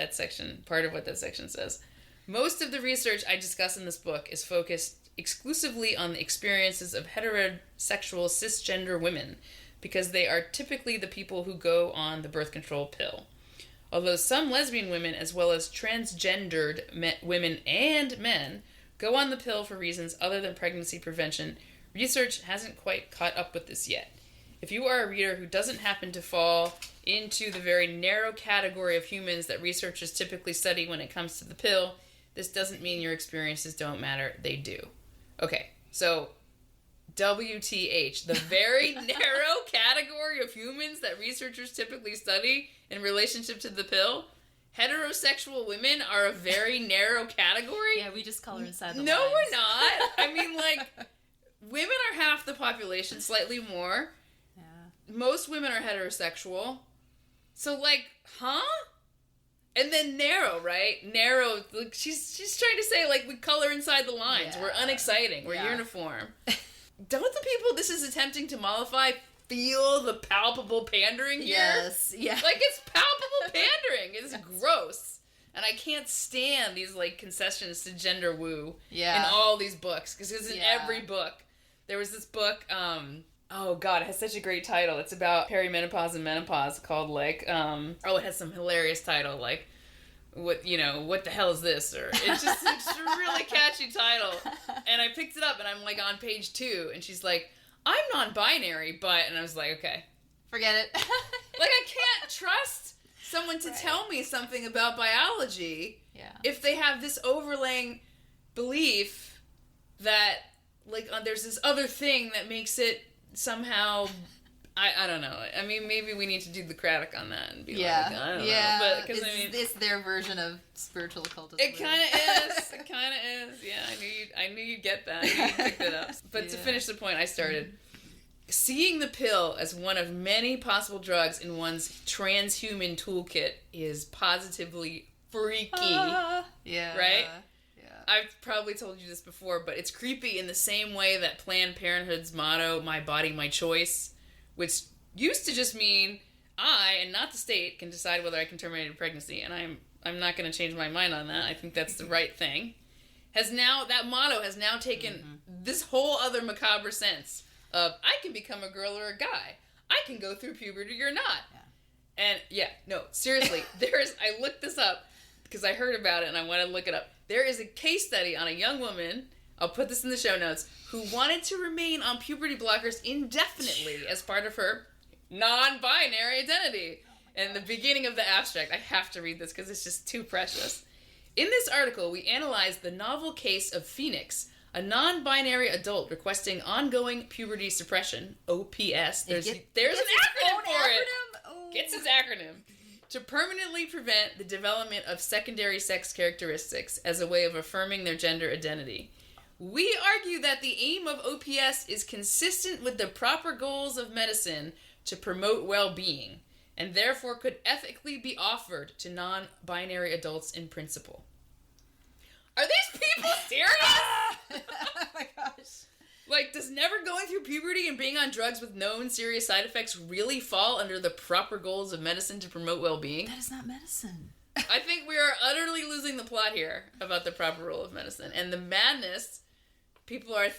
part of what that section says. Most of the research I discuss in this book is focused exclusively on the experiences of heterosexual cisgender women, because they are typically the people who go on the birth control pill. Although some lesbian women, as well as transgendered women and men, go on the pill for reasons other than pregnancy prevention, research hasn't quite caught up with this yet. If you are a reader who doesn't happen to fall into the very narrow category of humans that researchers typically study when it comes to the pill, this doesn't mean your experiences don't matter. They do. Okay, so WTH, the very narrow category of humans that researchers typically study in relationship to the pill, heterosexual women are a very narrow category? Yeah, we just color inside the lines. No, we're not. I mean, women are half the population, slightly more. Yeah. Most women are heterosexual. So, huh? And then narrow, right? Narrow. She's trying to say, we color inside the lines. Yeah. We're unexciting. We're uniform. Don't the people this is attempting to mollify feel the palpable pandering here? Yes, yeah. It's palpable pandering. It's gross. And I can't stand these, concessions to gender woo in all these books. Because in every book, there was this book, Oh God, it has such a great title. It's about perimenopause and menopause, called like it has some hilarious title like what the hell is this? Or it's a really catchy title. And I picked it up and I'm like on page 2 and she's like, I'm non-binary, but, and I was like, okay. Forget it. Like, I can't trust someone to tell me something about biology if they have this overlaying belief that, like, there's this other thing that makes it somehow... I don't know. I mean, maybe we need to do the Craddock on that and be like, I don't know. But, because it's their version of spiritual occultism. It kind of is. It kind of is. Yeah, I knew you'd get that. I knew you'd pick that up. But to finish the point I started, seeing the pill as one of many possible drugs in one's transhuman toolkit is positively freaky. Right? Yeah. I've probably told you this before, but it's creepy in the same way that Planned Parenthood's motto, "My body, my choice," which used to just mean I, and not the state, can decide whether I can terminate a pregnancy, and I'm not going to change my mind on that. I think that's the right thing. That motto has now taken this whole other macabre sense of I can become a girl or a guy. I can go through puberty or not. Yeah. And no, seriously, I looked this up because I heard about it and I wanted to look it up. There is a case study on a young woman, I'll put this in the show notes, who wanted to remain on puberty blockers indefinitely as part of her non-binary identity. And the beginning of the abstract, I have to read this because it's just too precious. In this article, we analyzed the novel case of Phoenix, a non-binary adult requesting ongoing puberty suppression, OPS. There's an acronym for it. Oh. Gets its acronym. To permanently prevent the development of secondary sex characteristics as a way of affirming their gender identity. We argue that the aim of OPS is consistent with the proper goals of medicine to promote well-being, and therefore could ethically be offered to non-binary adults in principle. Are these people serious? Oh my gosh. Like, does never going through puberty and being on drugs with known serious side effects really fall under the proper goals of medicine to promote well-being? That is not medicine. I think we are utterly losing the plot here about the proper role of medicine. And the madness, people are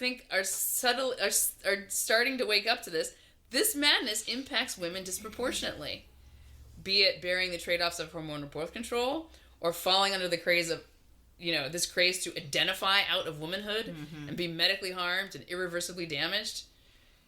starting to wake up to this. This madness impacts women disproportionately. Be it bearing the trade-offs of hormonal birth control or falling under the craze of, this craze to identify out of womanhood and be medically harmed and irreversibly damaged.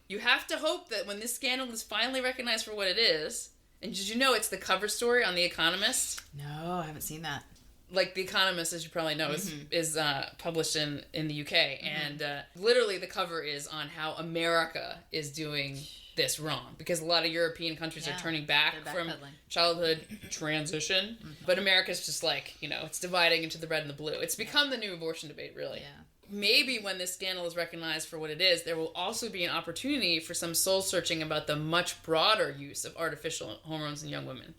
You have to hope that when this scandal is finally recognized for what it is, and did you know it's the cover story on The Economist? No, I haven't seen that. Like, The Economist, as you probably know, is published in the UK, and literally the cover is on how America is doing this wrong, because a lot of European countries are turning back from childhood transition, but America's just like, it's dividing into the red and the blue. It's become the new abortion debate, really. Yeah. Maybe when this scandal is recognized for what it is, there will also be an opportunity for some soul-searching about the much broader use of artificial hormones in young women.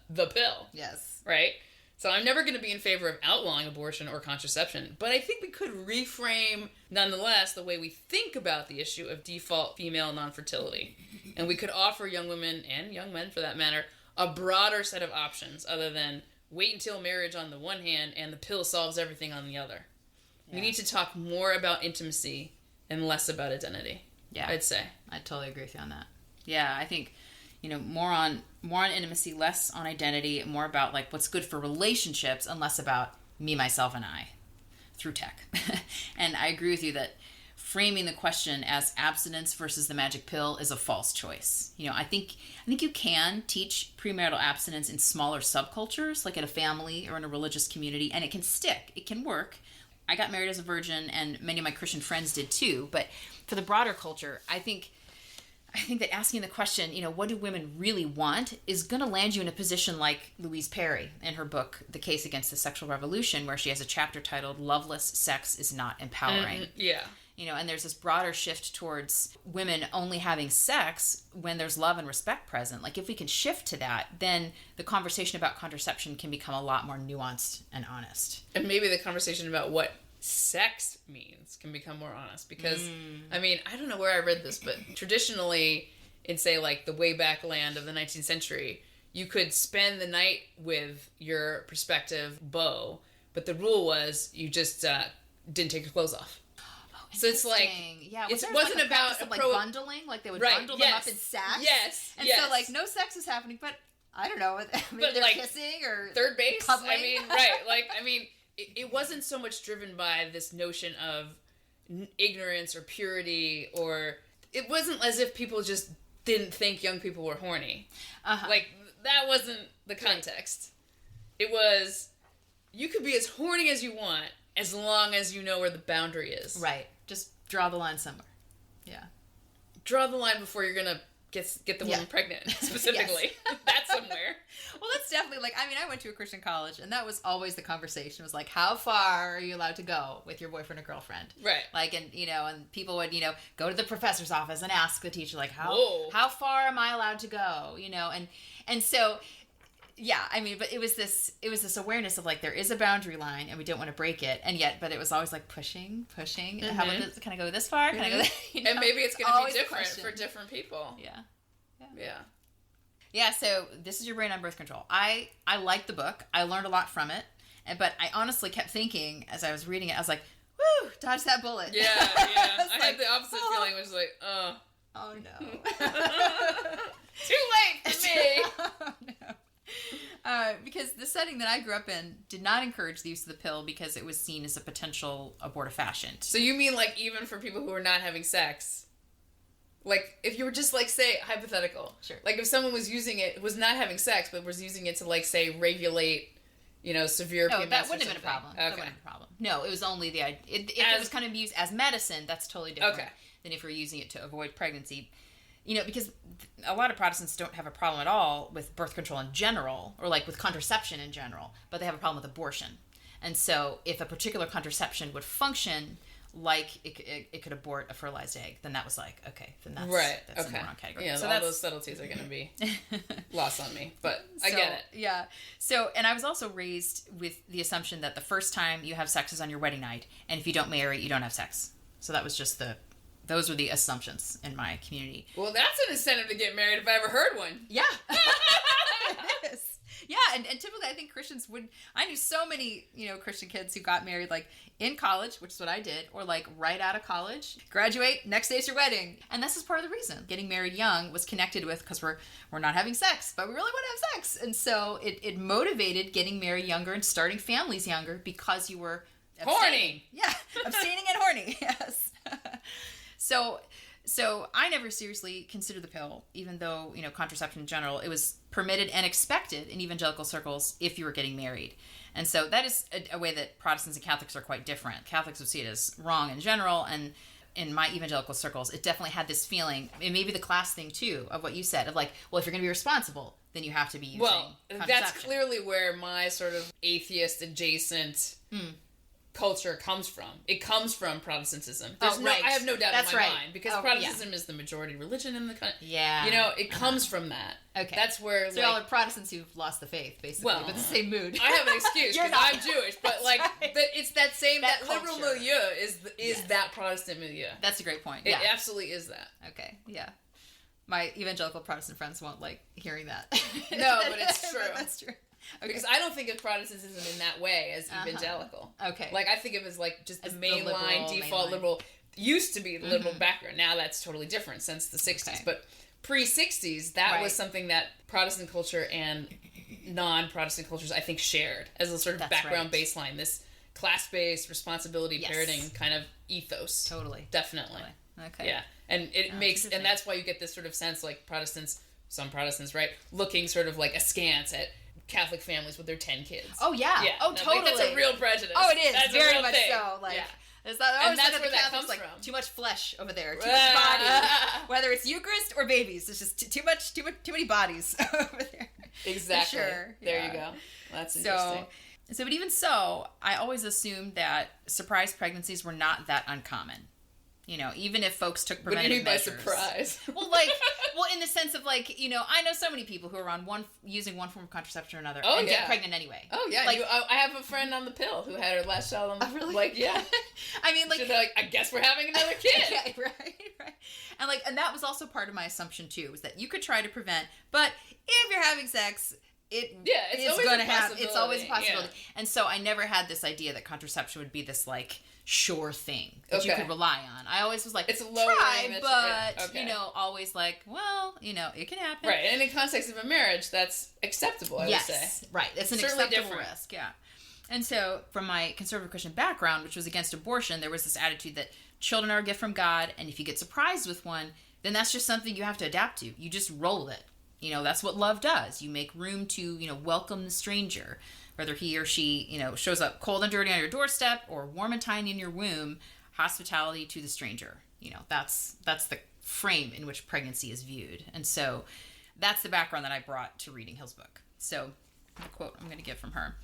The pill. Yes. Right? So I'm never going to be in favor of outlawing abortion or contraception, but I think we could reframe, nonetheless, the way we think about the issue of default female non-fertility. And we could offer young women, and young men for that matter, a broader set of options other than wait until marriage on the one hand and the pill solves everything on the other. Yeah. We need to talk more about intimacy and less about identity. Yeah, I'd say. I totally agree with you on that. Yeah, I think... more on intimacy, less on identity, more about like what's good for relationships and less about me, myself, and I through tech. And I agree with you that framing the question as abstinence versus the magic pill is a false choice. I think you can teach premarital abstinence in smaller subcultures, like in a family or in a religious community, and it can stick. It can work. I got married as a virgin, and many of my Christian friends did too. But for the broader culture, I think that asking the question, what do women really want, is going to land you in a position like Louise Perry in her book, The Case Against the Sexual Revolution, where she has a chapter titled Loveless Sex is Not Empowering. Yeah. And there's this broader shift towards women only having sex when there's love and respect present. Like, if we can shift to that, then the conversation about contraception can become a lot more nuanced and honest. And maybe the conversation about what sex means can become more honest, because I don't know where I read this, but traditionally in, say, like the way back land of the 19th century, you could spend the night with your prospective beau, but the rule was you just didn't take your clothes off. Oh So it's like, yeah, it wasn't about like bundling, like they would bundle them up in sacks. Yes, and so like no sex is happening, but I don't know, maybe they're like kissing or third base. Cuddling. I mean, right? Like, I mean, it wasn't so much driven by this notion of ignorance or purity, or it wasn't as if people just didn't think young people were horny. Like, that wasn't the context. It was, you could be as horny as you want as long as you know where the boundary is. Right. Just draw the line somewhere. Yeah. Draw the line before you're gonna get the woman pregnant, specifically. That's somewhere. Well, that's definitely, like, I mean, I went to a Christian college, and that was always the conversation, was like, how far are you allowed to go with your boyfriend or girlfriend? Right. Like, and, you know, and people would, you know, go to the professor's office and ask the teacher, like, how far am I allowed to go? You know, and so, yeah, I mean, but it was this awareness of, like, there is a boundary line, and we don't want to break it, and yet, but it was always, like, pushing, mm-hmm. how about this, can I go this far? Can I go that? You know? And maybe it's going to be different for different people. Yeah, so this is your brain on birth control. I liked the book. I learned a lot from it. But I honestly kept thinking, as I was reading it, I was like, woo, dodge that bullet. Yeah. I had the opposite feeling, which was like, oh no. Too late for me. Oh, no. Because the setting that I grew up in did not encourage the use of the pill because it was seen as a potential abortifacient. So you mean, like, even for people who are not having sex? Like, if you were just, like, say, hypothetical. Sure. Like, if someone was using it, was not having sex, but was using it to, like, say, regulate, you know, severe PMS. No, that wouldn't have been a problem. Okay. That wouldn't have been a problem. No, it was only if it was kind of used as medicine, that's totally different than if you're using it to avoid pregnancy. You know, because a lot of Protestants don't have a problem at all with birth control in general, or, like, with contraception in general, but they have a problem with abortion. And so if a particular contraception would function like it could abort a fertilized egg, then that was like, okay, then that's a moron category. Yeah, so all those subtleties are going to be lost on me, but I get it. Yeah. So, and I was also raised with the assumption that the first time you have sex is on your wedding night, and if you don't marry, you don't have sex. So that was just those were the assumptions in my community. Well, that's an incentive to get married if I ever heard one. Yeah. It is. Yeah, and typically I think Christians I knew so many, you know, Christian kids who got married, like, in college, which is what I did, or, like, right out of college, graduate, next day's your wedding. And this is part of the reason. Getting married young was connected with, because we're not having sex, but we really want to have sex. And so it motivated getting married younger and starting families younger because you were horny. Yeah, abstaining and horny, yes. So I never seriously considered the pill, even though, you know, contraception in general, it was permitted and expected in evangelical circles if you were getting married. And so that is a way that Protestants and Catholics are quite different. Catholics would see it as wrong in general, and in my evangelical circles, it definitely had this feeling, and maybe the class thing too, of what you said, of like, well, if you're going to be responsible, then you have to be using contraception. That's clearly where my sort of atheist adjacent culture comes from. It comes from Protestantism. I have no doubt in my mind, because Protestantism is the majority religion in the country. Yeah. You know, it comes from that. Okay. That's where, so, like, all are Protestants who've lost the faith, basically, but the same mood. I have an excuse because I'm Jewish, but, like, it's that same, that culture. liberal milieu is that Protestant milieu. That's a great point. It absolutely is that. Okay, yeah. My evangelical Protestant friends won't like hearing that. No, but it's true. That's true. Okay. Because I don't think of Protestantism in that way as evangelical. Okay. Like, I think of it as, like, just the mainline, default liberal. Used to be the liberal background. Now that's totally different since the 60s. Okay. But pre-60s, that was something that Protestant culture and non-Protestant cultures, I think, shared as a sort of background baseline. This class-based, responsibility parroting kind of ethos. Totally. Definitely. Okay. Yeah. And it makes, and that's why you get this sort of sense, like, some Protestants, right, looking sort of like askance at Catholic families with their 10 kids. Oh, yeah. Oh, totally. Like, that's a real prejudice. Oh, it is. That's very much so. Like, and that's where that comes from. Too much flesh over there. Too much body. Whether it's Eucharist or babies. It's just too many bodies over there. Exactly. For sure. There you go. That's interesting. So, but even so, I always assumed that surprise pregnancies were not that uncommon. You know, even if folks took preventative measures. What do you mean by surprise? Well, in the sense of, like, you know, I know so many people who are on using one form of contraception or another and get pregnant anyway. Oh, yeah. Like, I have a friend on the pill who had her last child on the really? Like, yeah. I mean, like... She's like, I guess we're having another kid. Yeah, right. And that was also part of my assumption, too, was that you could try to prevent, but if you're having sex, it's going to happen. It's always a possibility. Yeah. And so I never had this idea that contraception would be this like sure thing that you could rely on. I always was like, it's always like, well, it can happen. Right. And in the context of a marriage, that's acceptable, I would say. Right. It's an acceptable risk. Yeah. And so from my conservative Christian background, which was against abortion, there was this attitude that children are a gift from God. And if you get surprised with one, then that's just something you have to adapt to. You just roll with it. That's what love does. You make room to, welcome the stranger, whether he or she, shows up cold and dirty on your doorstep or warm and tiny in your womb. Hospitality to the stranger. That's the frame in which pregnancy is viewed. And so that's the background that I brought to reading Hill's book. So the quote I'm going to give from her.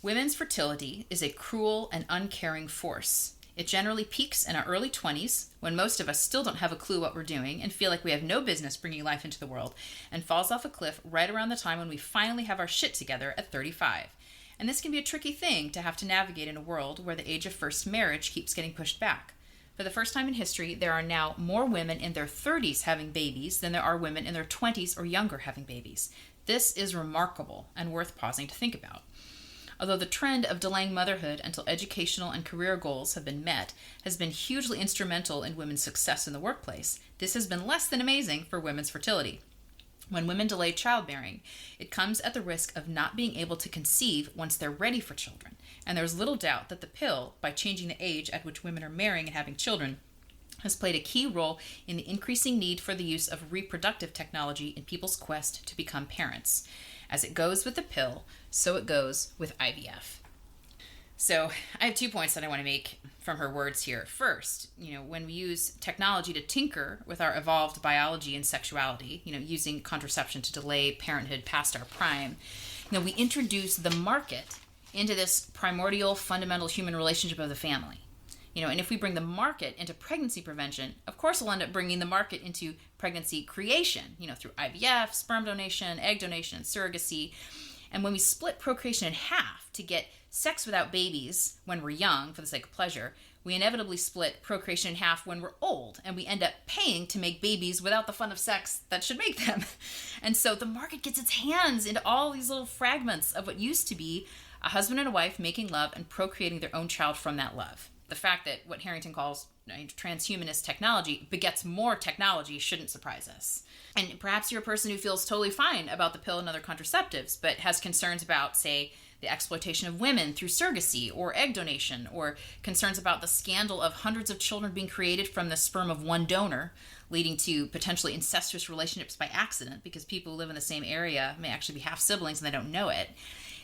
Women's fertility is a cruel and uncaring force. It generally peaks in our early 20s, when most of us still don't have a clue what we're doing and feel like we have no business bringing life into the world, and falls off a cliff right around the time when we finally have our shit together at 35. And this can be a tricky thing to have to navigate in a world where the age of first marriage keeps getting pushed back. For the first time in history, there are now more women in their 30s having babies than there are women in their 20s or younger having babies. This is remarkable and worth pausing to think about. Although the trend of delaying motherhood until educational and career goals have been met has been hugely instrumental in women's success in the workplace, this has been less than amazing for women's fertility. When women delay childbearing, it comes at the risk of not being able to conceive once they're ready for children, and there's little doubt that the pill, by changing the age at which women are marrying and having children, has played a key role in the increasing need for the use of reproductive technology in people's quest to become parents. As it goes with the pill, so it goes with IVF. So I have 2 points that I want to make from her words here. First, when we use technology to tinker with our evolved biology and sexuality, using contraception to delay parenthood past our prime, we introduce the market into this primordial, fundamental human relationship of the family. And if we bring the market into pregnancy prevention, of course we'll end up bringing the market into pregnancy creation, through IVF, sperm donation, egg donation, surrogacy. And when we split procreation in half to get sex without babies when we're young for the sake of pleasure, we inevitably split procreation in half when we're old, and we end up paying to make babies without the fun of sex that should make them. And so the market gets its hands into all these little fragments of what used to be a husband and a wife making love and procreating their own child from that love. The fact that what Harrington calls transhumanist technology begets more technology shouldn't surprise us. And perhaps you're a person who feels totally fine about the pill and other contraceptives, but has concerns about, say, the exploitation of women through surrogacy or egg donation, or concerns about the scandal of hundreds of children being created from the sperm of one donor, leading to potentially incestuous relationships by accident because people who live in the same area may actually be half siblings and they don't know it.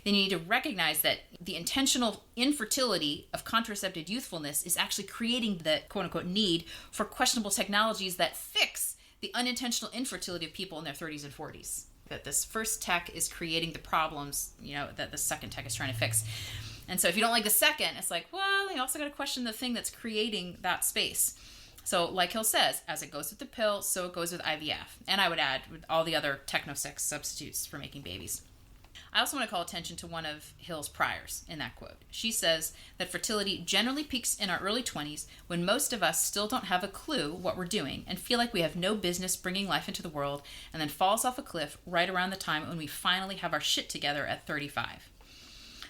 Then you need to recognize that the intentional infertility of contraceptive youthfulness is actually creating the quote-unquote need for questionable technologies that fix the unintentional infertility of people in their 30s and 40s. That this first tech is creating the problems, that the second tech is trying to fix. And so if you don't like the second, it's like, well, you also got to question the thing that's creating that space. So like Hill says, as it goes with the pill, so it goes with IVF. And I would add with all the other techno-sex substitutes for making babies. I also want to call attention to one of Hill's priors in that quote. She says that fertility generally peaks in our early 20s when most of us still don't have a clue what we're doing and feel like we have no business bringing life into the world, and then falls off a cliff right around the time when we finally have our shit together at 35.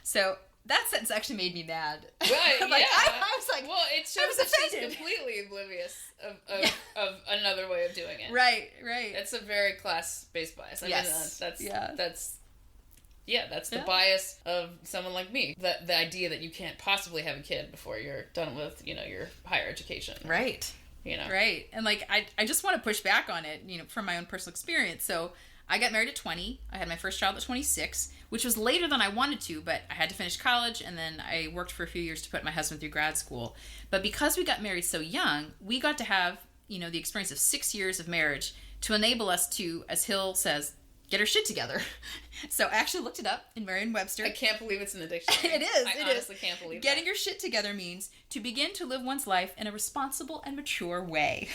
So that sentence actually made me mad. Right, I was like, well, it shows that she's completely oblivious of another way of doing it. Right. It's a very class-based bias. I mean, that's the Yeah. bias of someone like me. The idea that you can't possibly have a kid before you're done with, your higher education. Right. Right. And I just want to push back on it, from my own personal experience. So I got married at 20. I had my first child at 26, which was later than I wanted to, but I had to finish college, and then I worked for a few years to put my husband through grad school. But because we got married so young, we got to have, the experience of 6 years of marriage to enable us to, as Hill says, get our shit together. So I actually looked it up in Merriam-Webster. I can't believe it's in the dictionary. It is. I honestly can't believe Getting your shit together means to begin to live one's life in a responsible and mature way.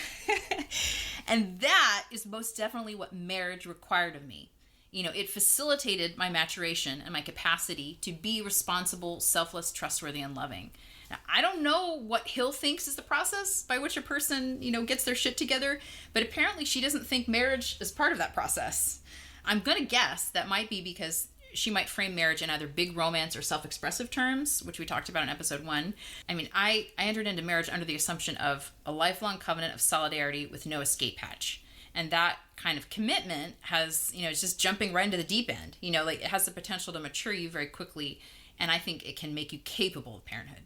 And that is most definitely what marriage required of me. It facilitated my maturation and my capacity to be responsible, selfless, trustworthy, and loving. Now, I don't know what Hill thinks is the process by which a person, gets their shit together, but apparently she doesn't think marriage is part of that process. I'm going to guess that might be because she might frame marriage in either big romance or self-expressive terms, which we talked about in episode 1. I mean, I entered into marriage under the assumption of a lifelong covenant of solidarity with no escape hatch. And that kind of commitment has, it's just jumping right into the deep end. Like, it has the potential to mature you very quickly, and I think it can make you capable of parenthood.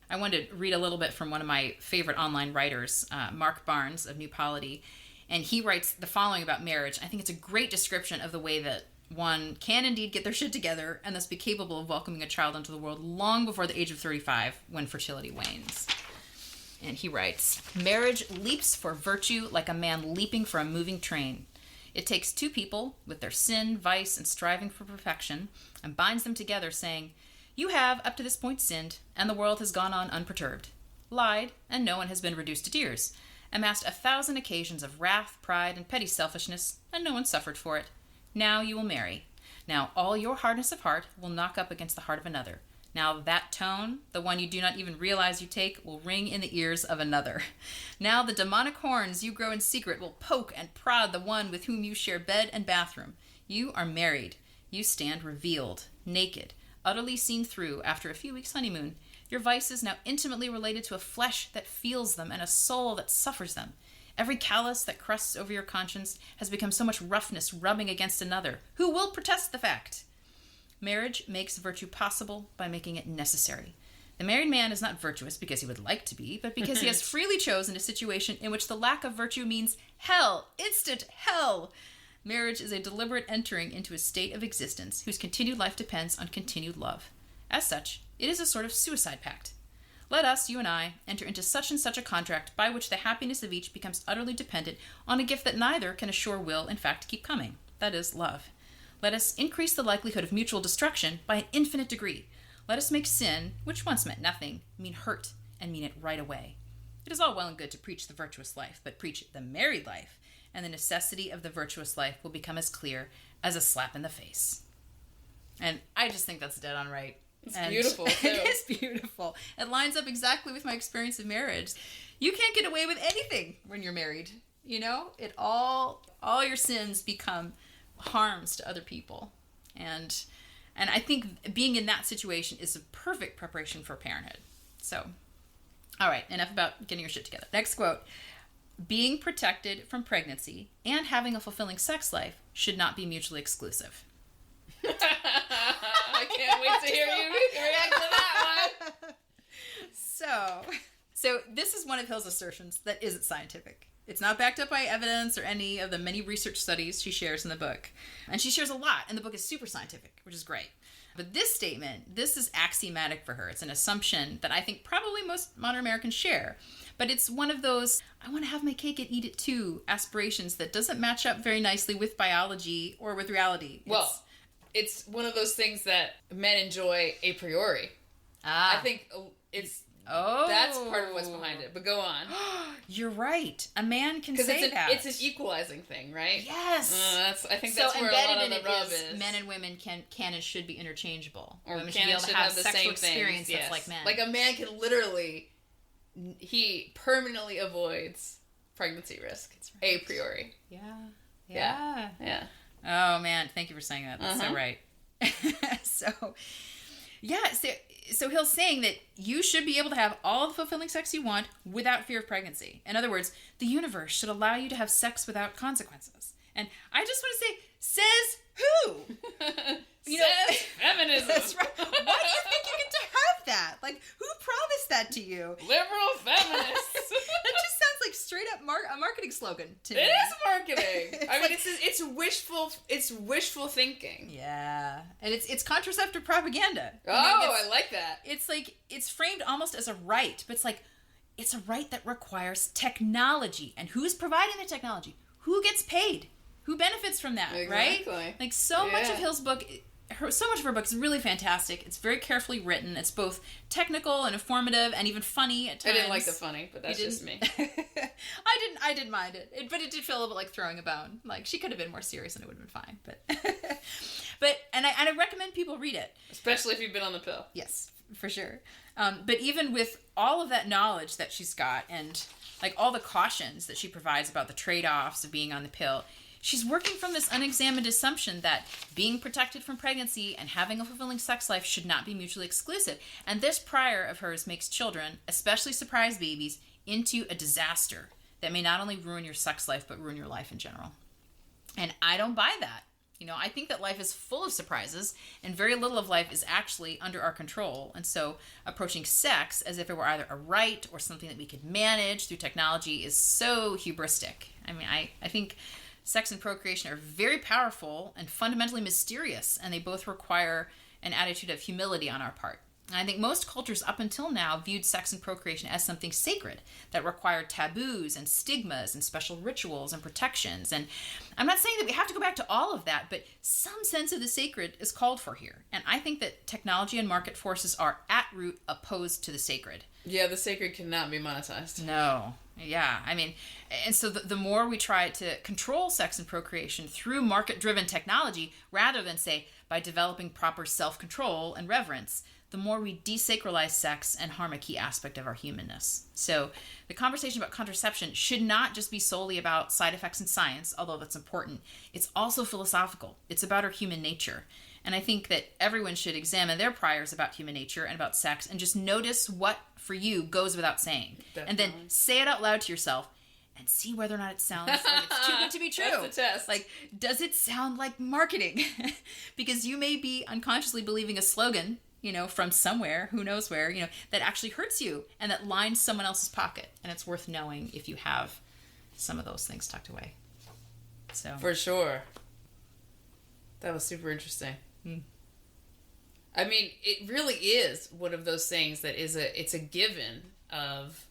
I wanted to read a little bit from one of my favorite online writers, Mark Barnes of New Polity, and he writes the following about marriage. I think it's a great description of the way that one can indeed get their shit together and thus be capable of welcoming a child into the world long before the age of 35 when fertility wanes. And he writes, "Marriage leaps for virtue like a man leaping for a moving train. It takes two people with their sin, vice, and striving for perfection and binds them together, saying, 'You have up to this point sinned, and the world has gone on unperturbed, lied, and no one has been reduced to tears, amassed 1,000 occasions of wrath, pride, and petty selfishness, and no one suffered for it. Now you will marry. Now all your hardness of heart will knock up against the heart of another. Now that tone, the one you do not even realize you take, will ring in the ears of another. Now the demonic horns you grow in secret will poke and prod the one with whom you share bed and bathroom. You are married. You stand revealed, naked, utterly seen through after a few weeks' honeymoon. Your vices now intimately related to a flesh that feels them and a soul that suffers them. Every callus that crusts over your conscience has become so much roughness rubbing against another. Who will protest the fact? Marriage makes virtue possible by making it necessary. The married man is not virtuous because he would like to be, but because he has freely chosen a situation in which the lack of virtue means hell, instant hell. Marriage is a deliberate entering into a state of existence whose continued life depends on continued love. As such, it is a sort of suicide pact. Let us, you and I, enter into such and such a contract by which the happiness of each becomes utterly dependent on a gift that neither can assure will, in fact, keep coming. That is, love. Let us increase the likelihood of mutual destruction by an infinite degree. Let us make sin, which once meant nothing, mean hurt, and mean it right away. It is all well and good to preach the virtuous life, but preach the married life, and the necessity of the virtuous life will become as clear as a slap in the face." And I just think that's dead on right. It's beautiful, too. It is beautiful. It lines up exactly with my experience of marriage. You can't get away with anything when you're married. All your sins become harms to other people. And I think being in that situation is a perfect preparation for parenthood. So, all right, enough about getting your shit together. Next quote. "Being protected from pregnancy and having a fulfilling sex life should not be mutually exclusive." I can't wait to hear you react to that one. So this is one of Hill's assertions that isn't scientific. It's not backed up by evidence or any of the many research studies she shares in the book. And she shares a lot, and the book is super scientific, which is great. But this statement, this is axiomatic for her. It's an assumption that I think probably most modern Americans share. But it's one of those, I want to have my cake and eat it too, aspirations that doesn't match up very nicely with biology or with reality. Well, it's one of those things that men enjoy a priori. I think that's part of what's behind it. But go on. You're right. A man can say that. It's an equalizing thing, right? Yes. I think that's where a lot of the rub is. Men and women can and should be interchangeable. Or women can and should have the same experience things. That's like men. Like a man can literally, he permanently avoids pregnancy risk a priori. Yeah. Oh man, thank you for saying that. That's so right. So Hill's saying that you should be able to have all the fulfilling sex you want without fear of pregnancy. In other words, the universe should allow you to have sex without consequences. And I just want to say, says who? Says feminism. That's right. Why do you think you get to have that? Like, who promised that to you? Liberal feminists. That just sounds like straight up a marketing slogan to me. It is marketing. I mean, it's wishful thinking. Yeah, and it's contraceptive propaganda. I like that. It's like it's framed almost as a right, but it's a right that requires technology. And who's providing the technology? Who gets paid? Who benefits from that? Exactly. Right? Like much of Hill's book. So much of her book is really fantastic. It's very carefully written. It's both technical and informative and even funny at times. I didn't like the funny, but that's just me. I didn't mind it. But it did feel a little bit like throwing a bone. Like, she could have been more serious and it would have been fine. But I recommend people read it. Especially if you've been on the pill. Yes, for sure. But even with all of that knowledge that she's got and like all the cautions that she provides about the trade-offs of being on the pill, she's working from this unexamined assumption that being protected from pregnancy and having a fulfilling sex life should not be mutually exclusive. And this prior of hers makes children, especially surprise babies, into a disaster that may not only ruin your sex life, but ruin your life in general. And I don't buy that. I think that life is full of surprises, and very little of life is actually under our control. And so approaching sex as if it were either a right or something that we could manage through technology is so hubristic. I think sex and procreation are very powerful and fundamentally mysterious, and they both require an attitude of humility on our part. And I think most cultures up until now viewed sex and procreation as something sacred that required taboos and stigmas and special rituals and protections. And I'm not saying that we have to go back to all of that, but some sense of the sacred is called for here. And I think that technology and market forces are at root opposed to the sacred. Yeah, the sacred cannot be monetized. No. Yeah, and so the more we try to control sex and procreation through market-driven technology, rather than, say, by developing proper self-control and reverence, the more we desacralize sex and harm a key aspect of our humanness. So the conversation about contraception should not just be solely about side effects and science, although that's important. It's also philosophical. It's about our human nature. And I think that everyone should examine their priors about human nature and about sex and just notice what, for you, goes without saying. Definitely. And then say it out loud to yourself and see whether or not it sounds like it's too good to be true. That's the test. Like, does it sound like marketing? Because you may be unconsciously believing a slogan, from somewhere, who knows where, that actually hurts you and that lines someone else's pocket. And it's worth knowing if you have some of those things tucked away. So for sure. That was super interesting. It really is one of those things that it's a given of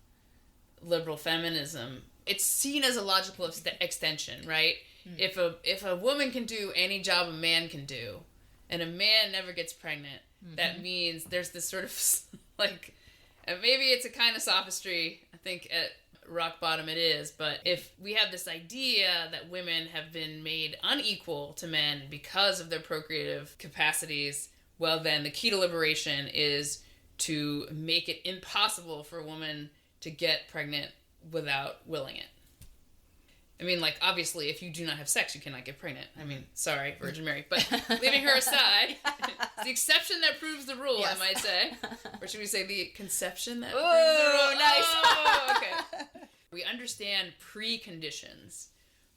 liberal feminism. It's seen as a logical extension, right? If a woman can do any job a man can do, and a man never gets pregnant, that means there's this sort of and maybe it's a kind of sophistry. I think at rock bottom it is, but if we have this idea that women have been made unequal to men because of their procreative capacities, well then the key to liberation is to make it impossible for a woman to get pregnant without willing it. Obviously, if you do not have sex, you cannot get pregnant. Sorry, Virgin Mary. But leaving her aside, it's the exception that proves the rule, yes. I might say. Or should we say the conception that proves the rule? Nice. Oh, okay. We understand preconditions,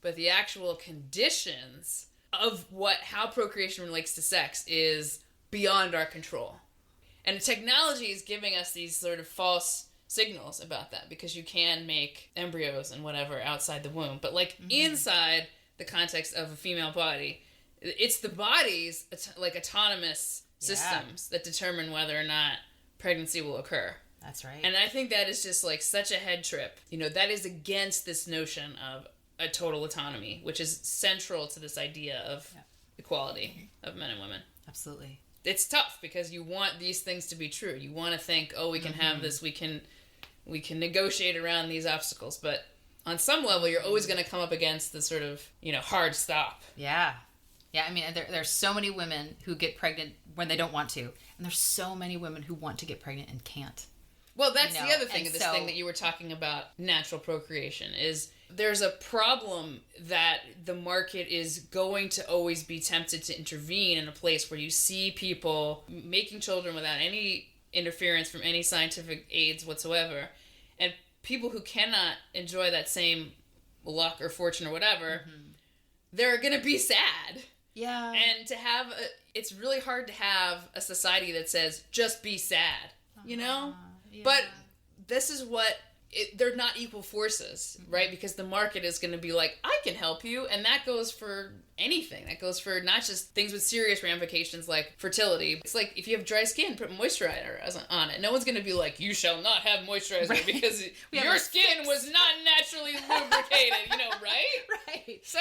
but the actual conditions of how procreation relates to sex is beyond our control. And technology is giving us these sort of false signals about that, because you can make embryos and whatever outside the womb, but inside the context of a female body, it's the body's autonomous systems that determine whether or not pregnancy will occur. That's right. And I think that is just such a head trip. That is against this notion of a total autonomy, which is central to this idea of equality of men and women. Absolutely. It's tough because you want these things to be true. You want to think, we can have this, we can negotiate around these obstacles, but on some level you're always going to come up against the sort of, hard stop. Yeah. There's so many women who get pregnant when they don't want to, and there's so many women who want to get pregnant and can't. Well, that's the other thing of this thing that you were talking about, natural procreation, is there's a problem that the market is going to always be tempted to intervene in a place where you see people making children without any interference from any scientific aids whatsoever, and people who cannot enjoy that same luck or fortune or whatever, they're going to be sad. Yeah. And it's really hard to have a society that says, just be sad, Yeah. But this is they're not equal forces, right? Because the market is going to be like, I can help you. And that goes for anything. That goes for not just things with serious ramifications like fertility. It's like, if you have dry skin, put moisturizer on it. No one's going to be like, you shall not have moisturizer because your skin was not naturally lubricated, right? Right. So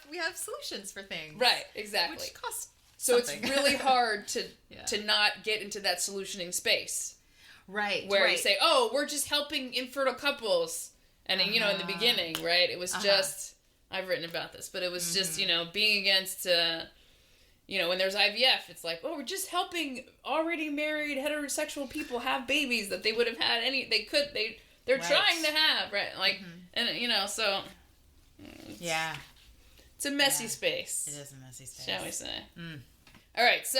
we have solutions for things. Right, exactly. Which cost So something. it's really hard to not get into that solutioning space. Right. Where you say, we're just helping infertile couples. And, in the beginning, right? It was just, I've written about this, but it was just, being against, when there's IVF, it's like, we're just helping already married heterosexual people have babies that they would have had they're trying to have, right? And, so. Yeah. It's a messy space. It is a messy space. Shall we say. All right, so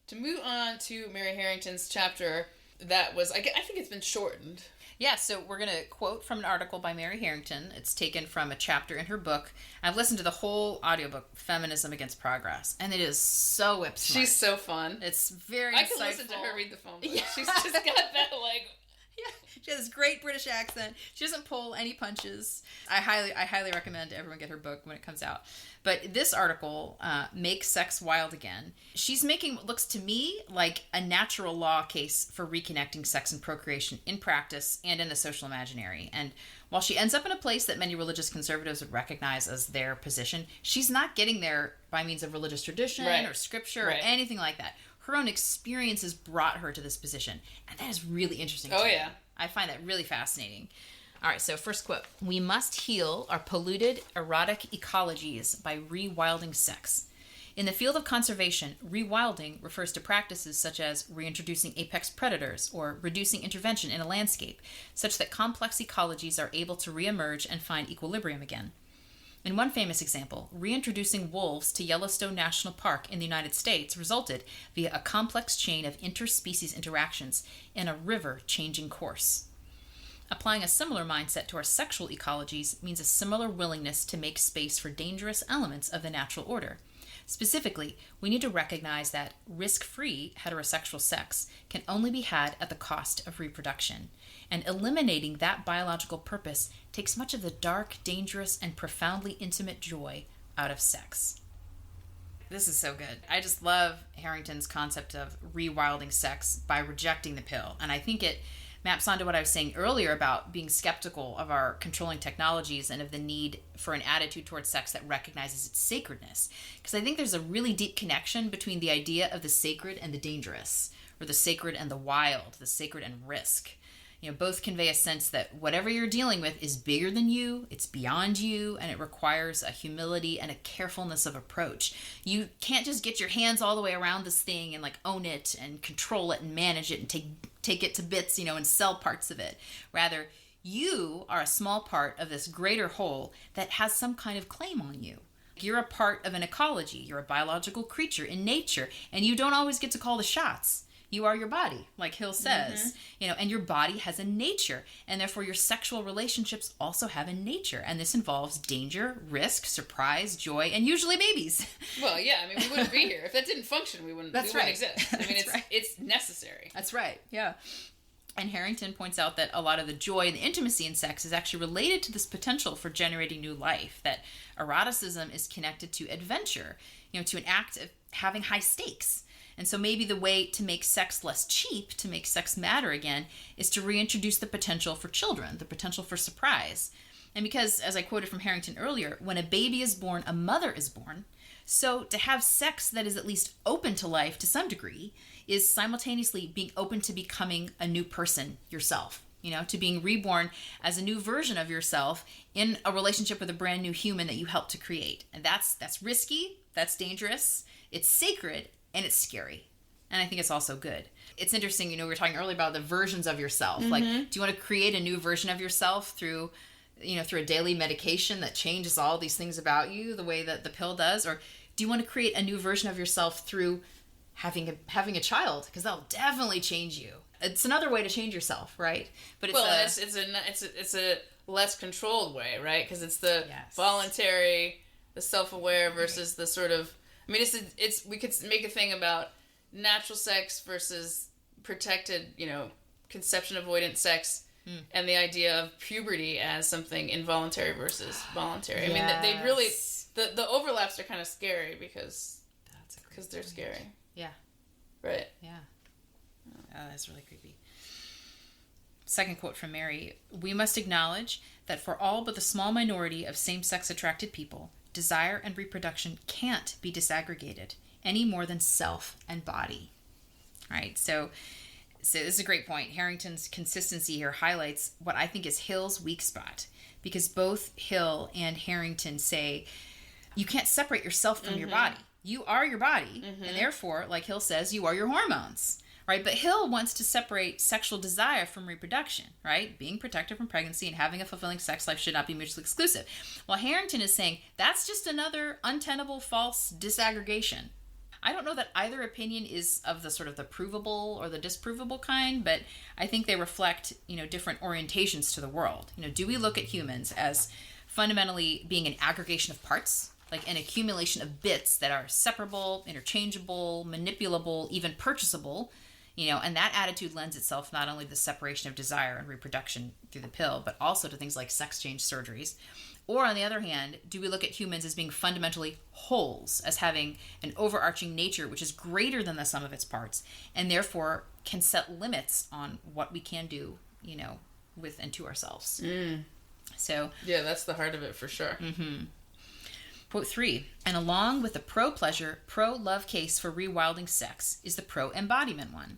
to move on to Mary Harrington's chapter that was, I think it's been shortened. Yeah, so we're going to quote from an article by Mary Harrington. It's taken from a chapter in her book. I've listened to the whole audiobook, Feminism Against Progress, and it is so whip smart. She's so fun. It's very I insightful. can listen to her read the phone book. Yeah. She's just got that, like... Yeah, she has this great British accent. She doesn't pull any punches. I highly recommend everyone get her book when it comes out. But this article, Make Sex Wild Again, she's making what looks to me like a natural law case for reconnecting sex and procreation in practice and in the social imaginary. And while she ends up in a place that many religious conservatives would recognize as their position, she's not getting there by means of religious tradition or scripture or anything like that. Her own experiences brought her to this position. And that is really interesting. Oh, yeah. I find that really fascinating. All right, so first quote. We must heal our polluted, erotic ecologies by rewilding sex. In the field of conservation, rewilding refers to practices such as reintroducing apex predators or reducing intervention in a landscape, such that complex ecologies are able to reemerge and find equilibrium again. In one famous example, reintroducing wolves to Yellowstone National Park in the United States resulted via a complex chain of interspecies interactions in a river changing course. Applying a similar mindset to our sexual ecologies means a similar willingness to make space for dangerous elements of the natural order. Specifically, we need to recognize that risk-free heterosexual sex can only be had at the cost of reproduction, and eliminating that biological purpose takes much of the dark, dangerous, and profoundly intimate joy out of sex. This is so good. I just love Harrington's concept of rewilding sex by rejecting the pill, and I think it maps onto what I was saying earlier about being skeptical of our controlling technologies and of the need for an attitude towards sex that recognizes its sacredness. Because I think there's a really deep connection between the idea of the sacred and the dangerous, or the sacred and the wild, the sacred and risk. You know, both convey a sense that whatever you're dealing with is bigger than you, it's beyond you, and it requires a humility and a carefulness of approach. You can't just get your hands all the way around this thing and like own it and control it and manage it and take it to bits, and sell parts of it. Rather, you are a small part of this greater whole that has some kind of claim on you. You're a part of an ecology. You're a biological creature in nature, and you don't always get to call the shots. You are your body, like Hill says, and your body has a nature, and therefore your sexual relationships also have a nature, and this involves danger, risk, surprise, joy, and usually babies. Well, yeah, I mean, we wouldn't be here. If that didn't function, we wouldn't exist. I mean, it's necessary. That's right, yeah. And Harrington points out that a lot of the joy and the intimacy in sex is actually related to this potential for generating new life, that eroticism is connected to adventure, to an act of having high stakes. And so maybe the way to make sex less cheap, to make sex matter again, is to reintroduce the potential for children, the potential for surprise. And because, as I quoted from Harrington earlier, when a baby is born, a mother is born. So to have sex that is at least open to life to some degree is simultaneously being open to becoming a new person yourself, to being reborn as a new version of yourself in a relationship with a brand new human that you helped to create. And that's risky, that's dangerous, it's sacred, and it's scary. And I think it's also good. It's interesting, we were talking earlier about the versions of yourself. Like, do you want to create a new version of yourself through a daily medication that changes all these things about you the way that the pill does? Or do you want to create a new version of yourself through having a child? Because that'll definitely change you. It's another way to change yourself, right? But it's a less controlled way, right? Because it's the voluntary, the self-aware versus the sort of, I mean, we could make a thing about natural sex versus protected, conception avoidant sex, and the idea of puberty as something involuntary versus voluntary. I mean, they really, the overlaps are kind of scary because they're scary. Yeah. Right. Yeah. Oh, that's really creepy. Second quote from Mary: we must acknowledge that for all but the small minority of same-sex attracted people, desire and reproduction can't be disaggregated any more than self and body. Right? So this is a great point. Harrington's consistency here highlights what I think is Hill's weak spot, because both Hill and Harrington say you can't separate yourself from your body. You are your body, and therefore, like Hill says, you are your hormones. right? But Hill wants to separate sexual desire from reproduction, right? Being protected from pregnancy and having a fulfilling sex life should not be mutually exclusive. While Harrington is saying that's just another untenable false disaggregation. I don't know that either opinion is of the sort of the provable or the disprovable kind, but I think they reflect, different orientations to the world. Do we look at humans as fundamentally being an aggregation of parts, like an accumulation of bits that are separable, interchangeable, manipulable, even purchasable, and that attitude lends itself not only to the separation of desire and reproduction through the pill, but also to things like sex change surgeries. Or on the other hand, do we look at humans as being fundamentally wholes, as having an overarching nature which is greater than the sum of its parts, and therefore can set limits on what we can do, with and to ourselves. So yeah, that's the heart of it for sure. Mm-hmm. Quote 3, and along with the pro-pleasure, pro-love case for rewilding sex is the pro-embodiment one.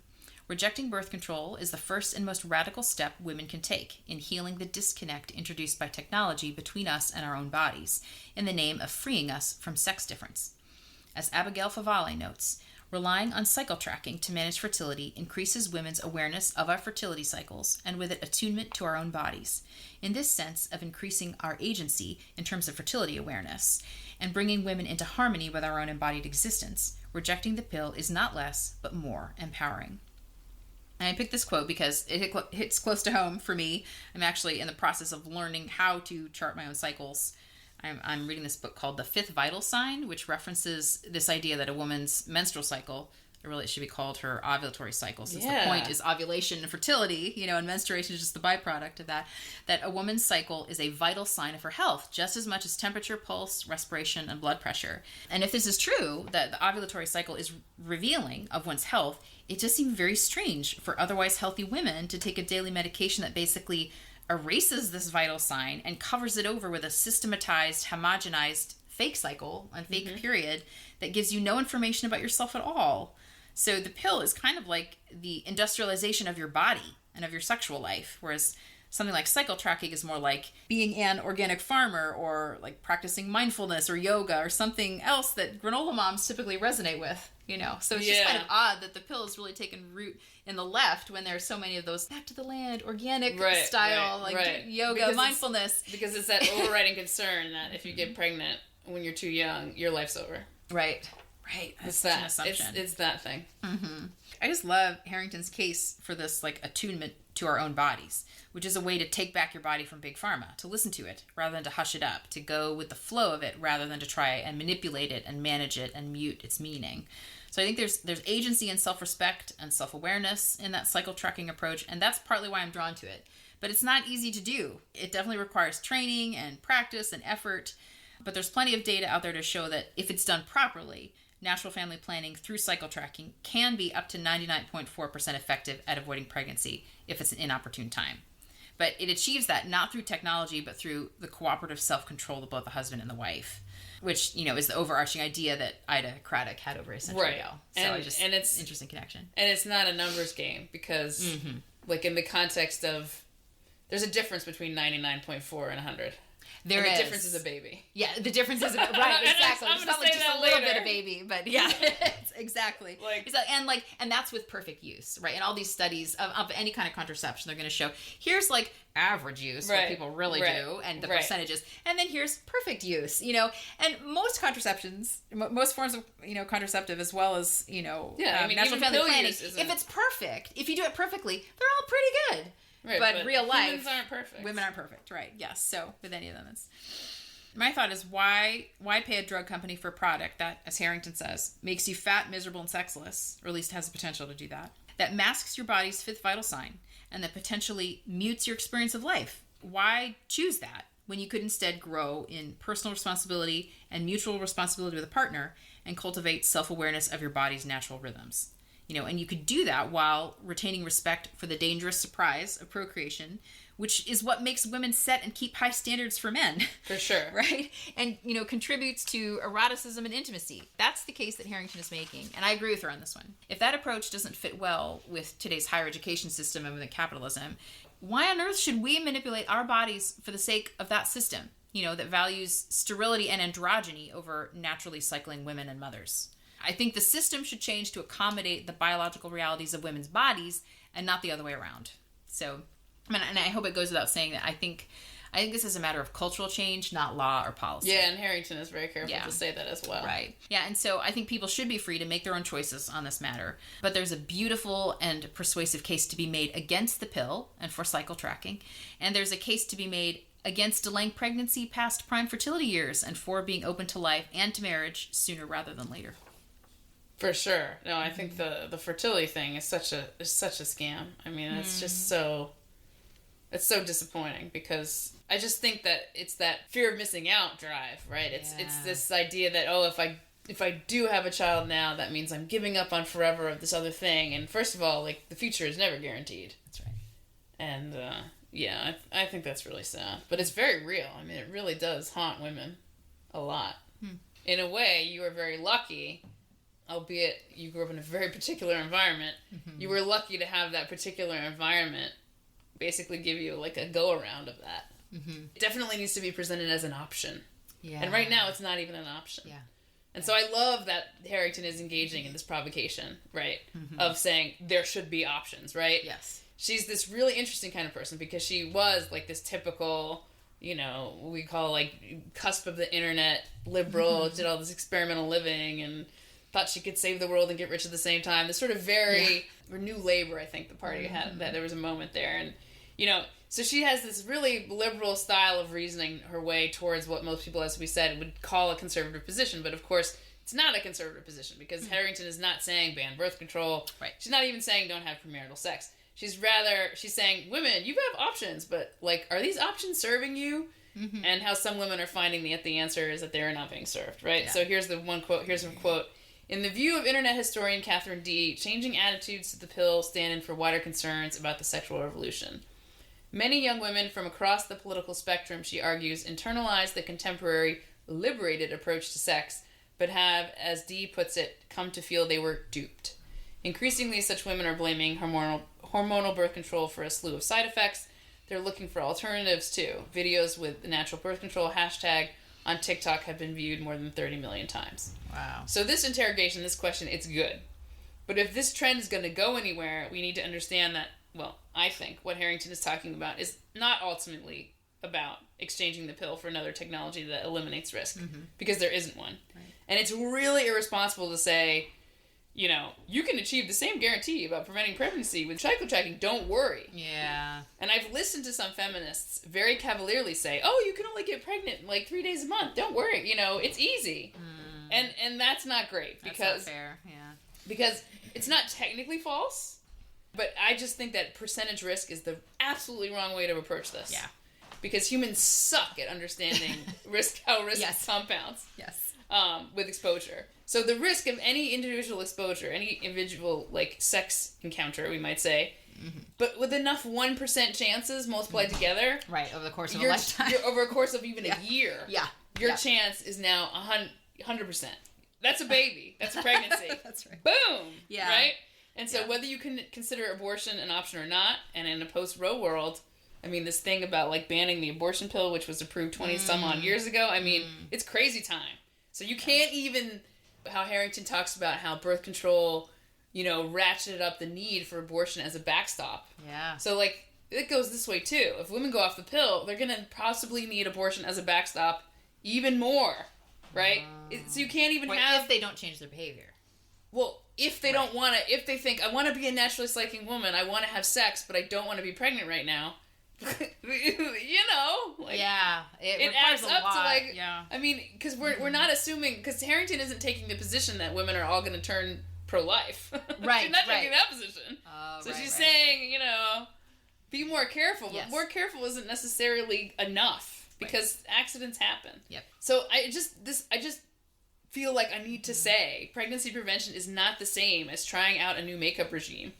Rejecting birth control is the first and most radical step women can take in healing the disconnect introduced by technology between us and our own bodies, in the name of freeing us from sex difference. As Abigail Favale notes, relying on cycle tracking to manage fertility increases women's awareness of our fertility cycles and with it attunement to our own bodies, in this sense of increasing our agency in terms of fertility awareness, and bringing women into harmony with our own embodied existence. Rejecting the pill is not less, but more empowering. And I picked this quote because it hits close to home for me. I'm actually in the process of learning how to chart my own cycles. I'm reading this book called The Fifth Vital Sign, which references this idea that a woman's menstrual cycle, or really it should be called her ovulatory cycle, since the point is ovulation and fertility, and menstruation is just the byproduct of that a woman's cycle is a vital sign of her health, just as much as temperature, pulse, respiration, and blood pressure. And if this is true, that the ovulatory cycle is revealing of one's health, it just seems very strange for otherwise healthy women to take a daily medication that basically erases this vital sign and covers it over with a systematized, homogenized fake cycle and fake period that gives you no information about yourself at all. So the pill is kind of like the industrialization of your body and of your sexual life, whereas something like cycle tracking is more like being an organic farmer or like practicing mindfulness or yoga or something else that granola moms typically resonate with, So it's just kind of odd that the pill has really taken root in the left when there's so many of those back to the land, organic style, yoga, because mindfulness. Because it's that overriding concern that if you get pregnant when you're too young, your life's over. Right. That's such an assumption. It's that thing. Mm-hmm. I just love Harrington's case for this attunement to our own bodies, which is a way to take back your body from Big Pharma, to listen to it rather than to hush it up, to go with the flow of it rather than to try and manipulate it and manage it and mute its meaning. So I think there's agency and self-respect and self-awareness in that cycle tracking approach, and that's partly why I'm drawn to it. But it's not easy to do. It definitely requires training and practice and effort, but there's plenty of data out there to show that if it's done properly, natural family planning through cycle tracking can be up to 99.4% effective at avoiding pregnancy if it's an inopportune time. But it achieves that not through technology, but through the cooperative self-control of both the husband and the wife, which, is the overarching idea that Ida Craddock had over a century ago. So and it's an interesting connection. And it's not a numbers game because, like in the context of, there's a difference between 99.4 and 100. The difference is a baby. Yeah, the difference is right, exactly. I'm it's not like just a little bit of baby, but yeah, exactly. And that's with perfect use, right? And all these studies of any kind of contraception, they're going to show here's average use, what people really do, and the percentages, and then here's perfect use, And most contraceptions, most forms of contraceptive, as well as natural family planning, if it's perfect, if you do it perfectly, they're all pretty good. Right, but real life, women aren't perfect, right? Yes. So with any of them, my thought is why pay a drug company for a product that, as Harrington says, makes you fat, miserable, and sexless, or at least has the potential to do that masks your body's fifth vital sign, and that potentially mutes your experience of life? Why choose that when you could instead grow in personal responsibility and mutual responsibility with a partner and cultivate self-awareness of your body's natural rhythms? And you could do that while retaining respect for the dangerous surprise of procreation, which is what makes women set and keep high standards for men. For sure. Right? And, contributes to eroticism and intimacy. That's the case that Harrington is making. And I agree with her on this one. If that approach doesn't fit well with today's higher education system and with capitalism, why on earth should we manipulate our bodies for the sake of that system, that values sterility and androgyny over naturally cycling women and mothers? I think the system should change to accommodate the biological realities of women's bodies and not the other way around. So, and I hope it goes without saying that I think this is a matter of cultural change, not law or policy. Yeah, and Harrington is very careful to say that as well. Right. Yeah, and so I think people should be free to make their own choices on this matter. But there's a beautiful and persuasive case to be made against the pill and for cycle tracking. And there's a case to be made against delaying pregnancy past prime fertility years and for being open to life and to marriage sooner rather than later. For sure. No, I think the fertility thing is such a scam. I mean, it's just so disappointing because I just think that it's that fear of missing out drive, right? It's this idea that, oh, if I do have a child now, that means I'm giving up on forever of this other thing. And first of all, like, the future is never guaranteed. That's right. And yeah, I think that's really sad. But it's very real. I mean, it really does haunt women a lot. In a way, you are very lucky, albeit you grew up in a very particular environment. You were lucky to have that particular environment basically give you like a go-around of that. It definitely needs to be presented as an option. Yeah. And right now, it's not even an option. Yeah. And so I love that Harrington is engaging in this provocation, right? Of saying there should be options, right? Yes. She's this really interesting kind of person because she was like this typical, you know, what we call like cusp of the internet liberal, did all this experimental living and thought she could save the world and get rich at the same time. This sort of very New Labor, I think the party had, that there was a moment there. And, you know, so she has this really liberal style of reasoning her way towards what most people, as we said, would call a conservative position. But of course, it's not a conservative position because Harrington is not saying ban birth control. Right. She's not even saying don't have premarital sex. She's saying, women, you have options, but, like, are these options serving you? And how some women are finding that the answer is that they're not being served, right? Yeah. So here's the one quote. Here's a quote. In the view of internet historian Catherine D., changing attitudes to the pill stand in for wider concerns about the sexual revolution. Many young women from across the political spectrum, she argues, internalize the contemporary liberated approach to sex, but have, as D puts it, come to feel they were duped. Increasingly, such women are blaming hormonal birth control for a slew of side effects. They're looking for alternatives, too. Videos with the natural birth control hashtag on TikTok have been viewed more than 30 million times. Wow. So this interrogation, this question, it's good. But if this trend is going to go anywhere, we need to understand that, well, I think what Harrington is talking about is not ultimately about exchanging the pill for another technology that eliminates risk, because there isn't one. Right. And it's really irresponsible to say, you know, you can achieve the same guarantee about preventing pregnancy with cycle tracking. Don't worry. Yeah. And I've listened to some feminists very cavalierly say, oh, you can only get pregnant like 3 days a month. Don't worry. You know, it's easy. And that's not great. Because, that's not fair. Yeah. Because it's not technically false, but I just think that percentage risk is the absolutely wrong way to approach this. Yeah. Because humans suck at understanding how risk compounds. Yes. With exposure. So the risk of any individual exposure, any individual, like, sex encounter, we might say, but with enough 1% chances multiplied together... Right, over the course of a lifetime. Over a course of even a year. Yeah. Your chance is now 100%. That's a baby. That's a pregnancy. That's right. Boom! Yeah. Right? And so whether you can consider abortion an option or not, and in a post-Roe world... I mean, this thing about, like, banning the abortion pill, which was approved 20-some-odd years ago, I mean, it's crazy time. So you can't even... How Harrington talks about how birth control, you know, ratcheted up the need for abortion as a backstop. Yeah. So, like, it goes this way, too. If women go off the pill, they're going to possibly need abortion as a backstop even more, right? So you can't even have... If they don't change their behavior. Well, if they don't want to... If they think, I want to be a naturally liking woman, I want to have sex, but I don't want to be pregnant right now... you know, like, it adds up to, like, I mean, because we're not assuming, because Harrington isn't taking the position that women are all going to turn pro-life. Right. She's not taking that position. So she's saying, you know, be more careful, but more careful isn't necessarily enough because accidents happen. Yep. So I just feel like I need to say pregnancy prevention is not the same as trying out a new makeup regime.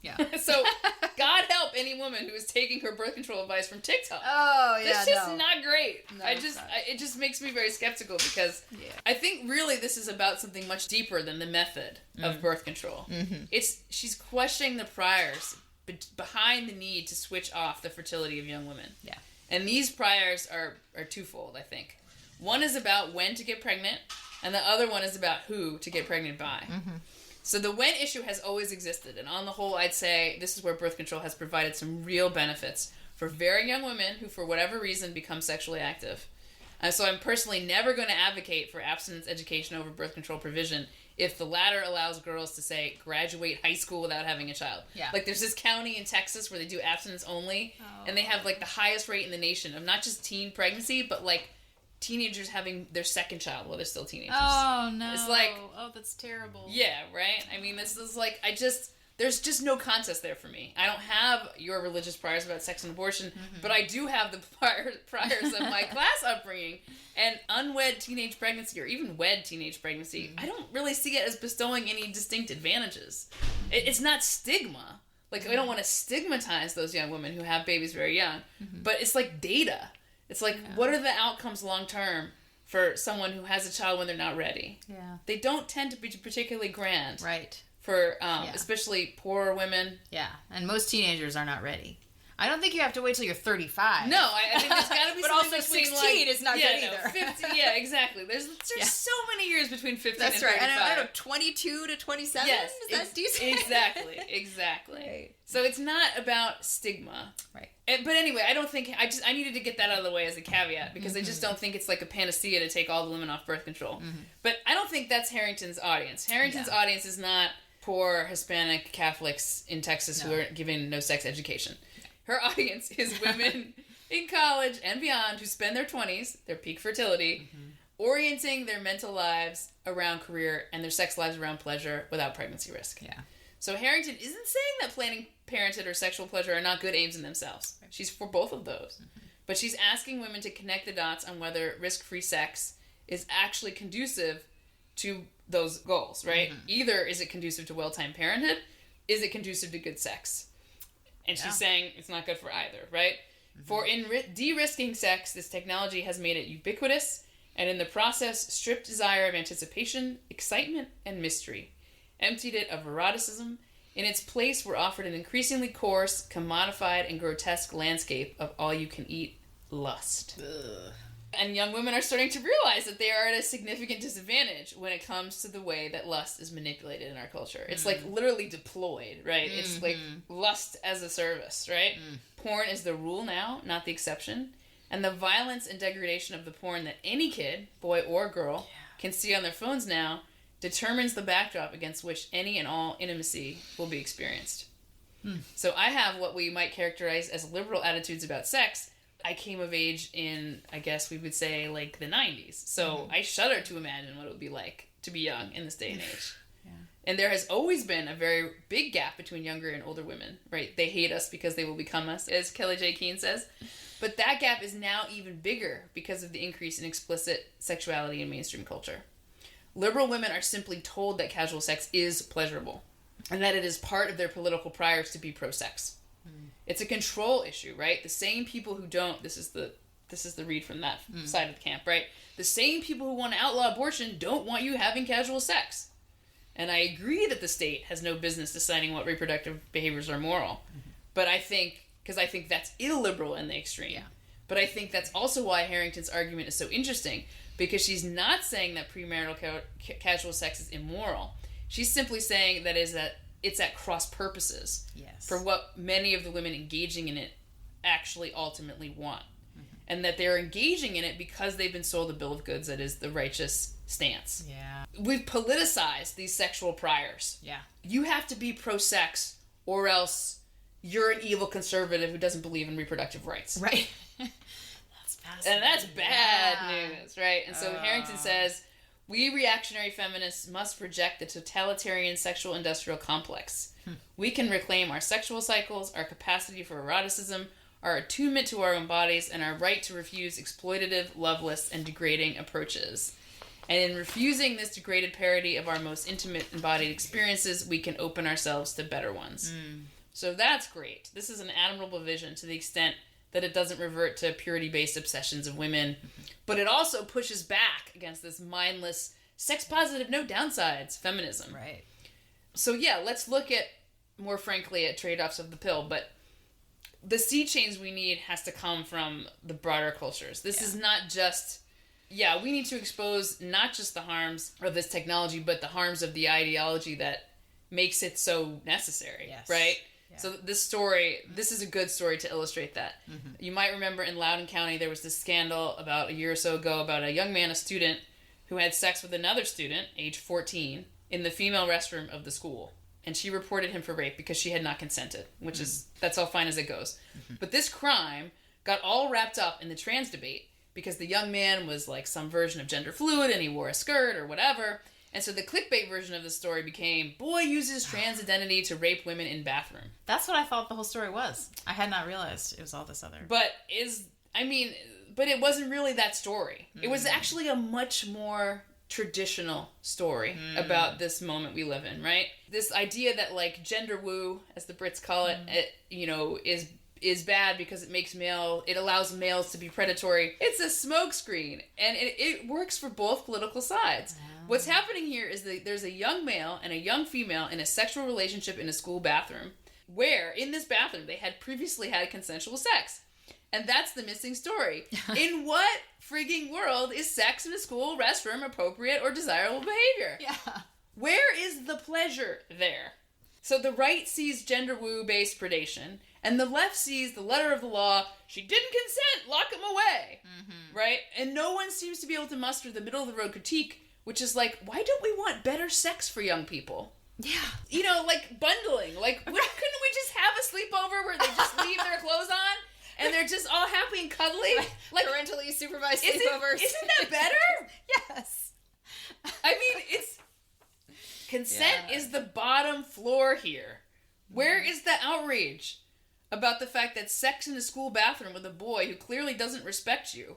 Yeah. So, God help any woman who is taking her birth control advice from TikTok. Oh, yeah, That's just not great. No, it just makes me very skeptical because I think really this is about something much deeper than the method of birth control. She's questioning the priors behind the need to switch off the fertility of young women. Yeah. And these priors are twofold, I think. One is about when to get pregnant, and the other one is about who to get pregnant by. So the when issue has always existed, and on the whole, I'd say this is where birth control has provided some real benefits for very young women who, for whatever reason, become sexually active. So I'm personally never going to advocate for abstinence education over birth control provision if the latter allows girls to, say, graduate high school without having a child. Yeah. Like, there's this county in Texas where they do abstinence only, and they have, like, the highest rate in the nation of not just teen pregnancy, but, like, teenagers having their second child while they're still teenagers. Oh, no. It's like... Oh, that's terrible. Yeah, right? I mean, this is, like, there's just no contest there for me. I don't have your religious priors about sex and abortion, but I do have the priors of my class upbringing. And unwed teenage pregnancy, or even wed teenage pregnancy, I don't really see it as bestowing any distinct advantages. It's not stigma. Like, I don't want to stigmatize those young women who have babies very young, but it's like data. It's like, what are the outcomes long term for someone who has a child when they're not ready? Yeah. They don't tend to be particularly grand. Right. For especially poor women. Yeah, and most teenagers are not ready. I don't think you have to wait till you're 35. No, I think there's got to be but something also between 16 is not good either. 50, yeah, exactly. There's so many years between 15 That's and 35. right. And I don't know, 22 to 27? Yes. Is that decent? Exactly. Right. So it's not about stigma. Right. But anyway, I don't think... I needed to get that out of the way as a caveat, because I just don't think it's like a panacea to take all the women off birth control. But I don't think that's Harrington's audience. Harrington's audience is not poor Hispanic Catholics in Texas who are given no sex education. Her audience is women in college and beyond who spend their 20s, their peak fertility, orienting their mental lives around career and their sex lives around pleasure without pregnancy risk. Yeah. So Harrington isn't saying that planning parenthood or sexual pleasure are not good aims in themselves. She's for both of those. But she's asking women to connect the dots on whether risk-free sex is actually conducive to those goals, right? Either is it conducive to well-timed parenthood, is it conducive to good sex? And she's saying it's not good for either, right? For in de-risking sex, this technology has made it ubiquitous, and in the process, stripped desire of anticipation, excitement, and mystery, emptied it of eroticism. In its place, we're offered an increasingly coarse, commodified, and grotesque landscape of all-you-can-eat lust. Ugh. And young women are starting to realize that they are at a significant disadvantage when it comes to the way that lust is manipulated in our culture. It's like literally deployed, right? It's like lust as a service, right? Porn is the rule now, not the exception. And the violence and degradation of the porn that any kid, boy or girl, can see on their phones now determines the backdrop against which any and all intimacy will be experienced. So I have what we might characterize as liberal attitudes about sex. I came of age in, I guess we would say, like, the 90s. So I shudder to imagine what it would be like to be young in this day and age. And there has always been a very big gap between younger and older women, right? They hate us because they will become us, as Kelly J. Keane says. But that gap is now even bigger because of the increase in explicit sexuality in mainstream culture. Liberal women are simply told that casual sex is pleasurable, and that it is part of their political priors to be pro-sex. It's a control issue, right? The same people who don't, this is the read from that side of the camp, right? The same people who want to outlaw abortion don't want you having casual sex. And I agree that the state has no business deciding what reproductive behaviors are moral. But I think that's illiberal in the extreme. But I think that's also why Harrington's argument is so interesting, because she's not saying that premarital casual sex is immoral. She's simply saying that it's at cross purposes for what many of the women engaging in it actually ultimately want. And that they're engaging in it because they've been sold a bill of goods that is the righteous stance. We've politicized these sexual priors. You have to be pro-sex or else you're an evil conservative who doesn't believe in reproductive rights. Right. That's fascinating. And that's bad news, right? And so Harrington says, we reactionary feminists must reject the totalitarian sexual industrial complex. We can reclaim our sexual cycles, our capacity for eroticism, our attunement to our own bodies, and our right to refuse exploitative, loveless, and degrading approaches. And in refusing this degraded parody of our most intimate embodied experiences, we can open ourselves to better ones. So that's great. This is an admirable vision to the extent that it doesn't revert to purity-based obsessions of women, but it also pushes back against this mindless, sex-positive, no downsides feminism. Right. So yeah, let's look at, more frankly, at trade-offs of the pill, but the sea change we need has to come from the broader cultures. This is not just yeah, we need to expose not just the harms of this technology, but the harms of the ideology that makes it so necessary, right? Yeah. So this is a good story to illustrate that. Mm-hmm. You might remember in Loudoun County, there was this scandal about a year or so ago about a young man, a student, who had sex with another student, age 14, in the female restroom of the school. And she reported him for rape because she had not consented, which is, that's all fine as it goes. Mm-hmm. But this crime got all wrapped up in the trans debate because the young man was like some version of gender fluid and he wore a skirt or whatever. And so the clickbait version of the story became, boy uses trans identity to rape women in bathroom. That's what I thought the whole story was. I had not realized it was all this other. But it wasn't really that story. Mm. It was actually a much more traditional story about this moment we live in, right? This idea that like gender woo, as the Brits call it, is bad because it allows males to be predatory. It's a smokescreen, and it works for both political sides. Oh. What's happening here is that there's a young male and a young female in a sexual relationship in a school bathroom, where in this bathroom they had previously had consensual sex. And that's the missing story. In what frigging world is sex in a school restroom appropriate or desirable behavior? Yeah. Where is the pleasure there? So the right sees gender woo-based predation, and the left sees the letter of the law, she didn't consent, lock him away. Mm-hmm. Right? And no one seems to be able to muster the middle-of-the-road critique, which is like, why don't we want better sex for young people? Yeah. Like bundling. Like, couldn't we just have a sleepover where they just leave their clothes on? And they're just all happy and cuddly. Like parentally supervised sleepovers. Isn't that better? Yes. I mean, consent is the bottom floor here. Where is the outrage about the fact that sex in a school bathroom with a boy who clearly doesn't respect you?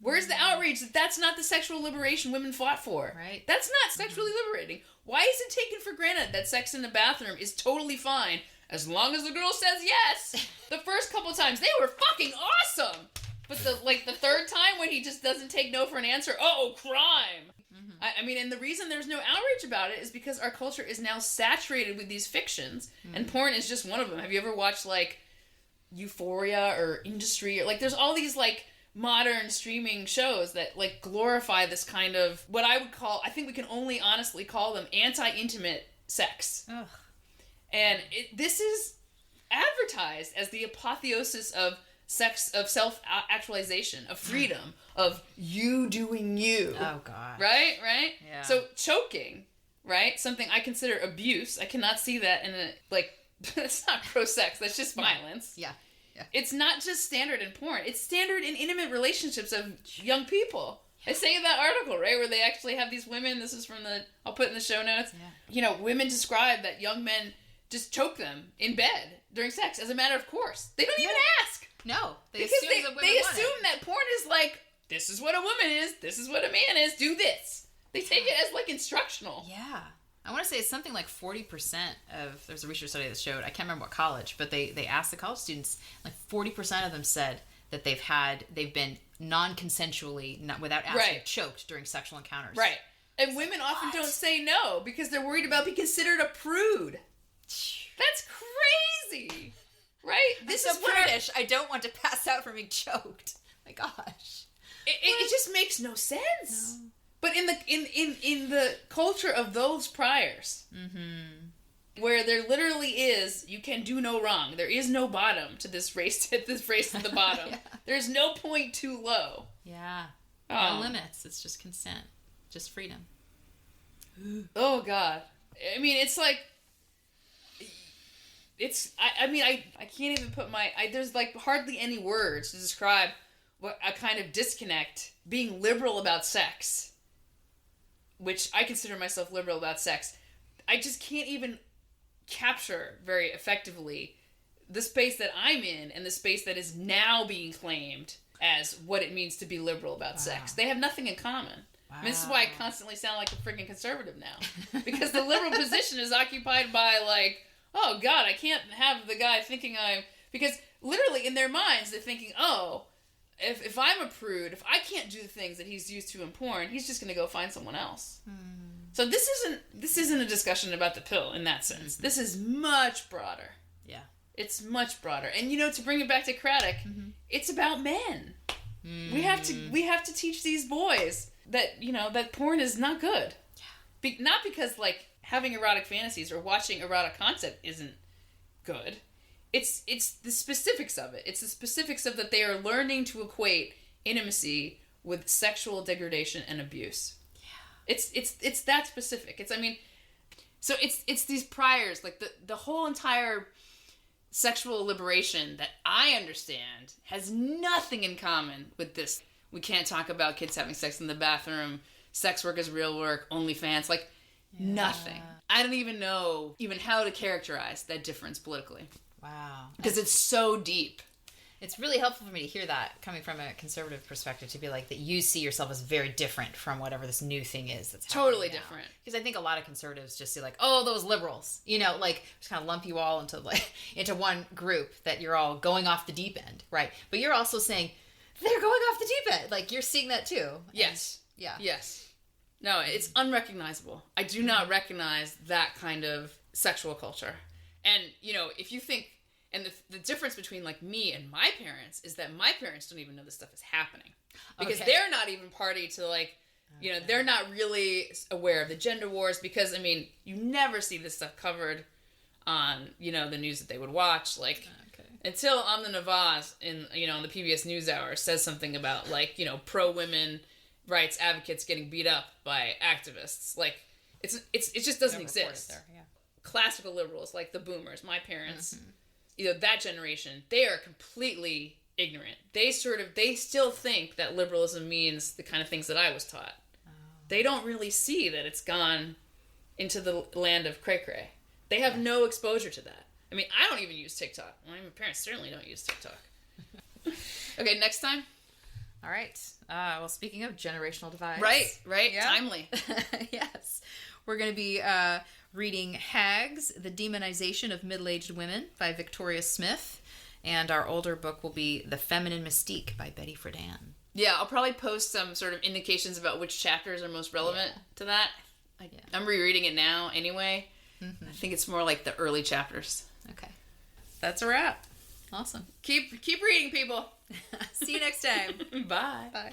Where's the outrage that that's not the sexual liberation women fought for? Right. That's not sexually liberating. Why is it taken for granted that sex in the bathroom is totally fine as long as the girl says yes? The first couple times, they were fucking awesome. But the third time when he just doesn't take no for an answer, crime. Mm-hmm. I mean, and the reason there's no outrage about it is because our culture is now saturated with these fictions, and porn is just one of them. Have you ever watched, like, Euphoria or Industry? Or, like, there's all these, like, modern streaming shows that, like, glorify this kind of, what I would call, I think we can only honestly call them anti-intimate sex. Ugh. And this is advertised as the apotheosis of sex, of self-actualization, of freedom, of you doing you. Oh, God. Right? Yeah. So choking, right? Something I consider abuse. I cannot see that in a, like, it's not pro-sex. That's just violence. Yeah. It's not just standard in porn. It's standard in intimate relationships of young people. I say in that article, right, where they actually have these women, this is from I'll put in the show notes, women describe that young men just choke them in bed during sex as a matter of course. They don't even ask. No. They assume that porn is like, this is what a woman is, this is what a man is, do this. They take it as like instructional. Yeah. I want to say it's something like 40% of, there's a research study that showed, I can't remember what college, but they asked the college students, like 40% of them said that they've been non-consensually, not without asking, choked during sexual encounters. Right. And women often don't say no because they're worried about being considered a prude. That's crazy. Right? This is prudish. I don't want to pass out from being choked. My gosh. It just makes no sense. No. But in the culture of those priors, where there literally is, you can do no wrong. There is no bottom to this race to the bottom. There's no point too low. Yeah. No limits. It's just consent. Just freedom. Oh, God. I mean, it's like, I can't even put there's like hardly any words to describe what a kind of disconnect being liberal about sex, which I consider myself liberal about sex. I just can't even capture very effectively the space that I'm in and the space that is now being claimed as what it means to be liberal about sex. They have nothing in common. Wow. I mean, this is why I constantly sound like a freaking conservative now. Because the liberal position is occupied by, like, oh, God, I can't have the guy thinking because literally in their minds they're thinking, oh, if I'm a prude, if I can't do the things that he's used to in porn, he's just going to go find someone else. So this isn't a discussion about the pill in that sense. This is much broader. Yeah. It's much broader. And, to bring it back to Craddock, it's about men. We have to teach these boys that, that porn is not good. Yeah. Not because, like, having erotic fantasies or watching erotic content isn't good. It's the specifics of it. It's the specifics of that they are learning to equate intimacy with sexual degradation and abuse. Yeah. It's that specific. So it's these priors, like the whole entire sexual liberation that I understand has nothing in common with this. We can't talk about kids having sex in the bathroom, sex work is real work, OnlyFans, like nothing. I don't even know how to characterize that difference politically. Wow. Because it's so deep. It's really helpful for me to hear that coming from a conservative perspective, to be like that you see yourself as very different from whatever this new thing is that's totally different. Because I think a lot of conservatives just see like, oh, those liberals, like just kind of lump you all into one group that you're all going off the deep end, right? But you're also saying they're going off the deep end, like you're seeing that too. Yes. And, yeah. Yes. No, it's unrecognizable. I do not recognize that kind of sexual culture. And if you think. And the difference between, like, me and my parents is that my parents don't even know this stuff is happening. Because they're not even party to, like, they're not really aware of the gender wars. Because, you never see this stuff covered on, the news that they would watch. Like, until Amna Nawaz in the PBS NewsHour says something about, like, pro-women rights advocates getting beat up by activists. Like, it just doesn't exist. There, yeah. Classical liberals, like the boomers, my parents... Mm-hmm. That generation, they are completely ignorant. They still think that liberalism means the kind of things that I was taught. Oh. They don't really see that it's gone into the land of cray-cray. They have no exposure to that. I don't even use TikTok. My parents certainly don't use TikTok. Okay, next time. All right. Well, speaking of generational divides. Right. Yeah. Timely. Yes. We're going to be reading Hags, The Demonization of Middle-Aged Women by Victoria Smith. And our older book will be The Feminine Mystique by Betty Friedan. Yeah, I'll probably post some sort of indications about which chapters are most relevant to that. I'm rereading it now anyway. Mm-hmm. I think it's more like the early chapters. Okay. That's a wrap. Awesome. Keep reading, people. See you next time. Bye. Bye.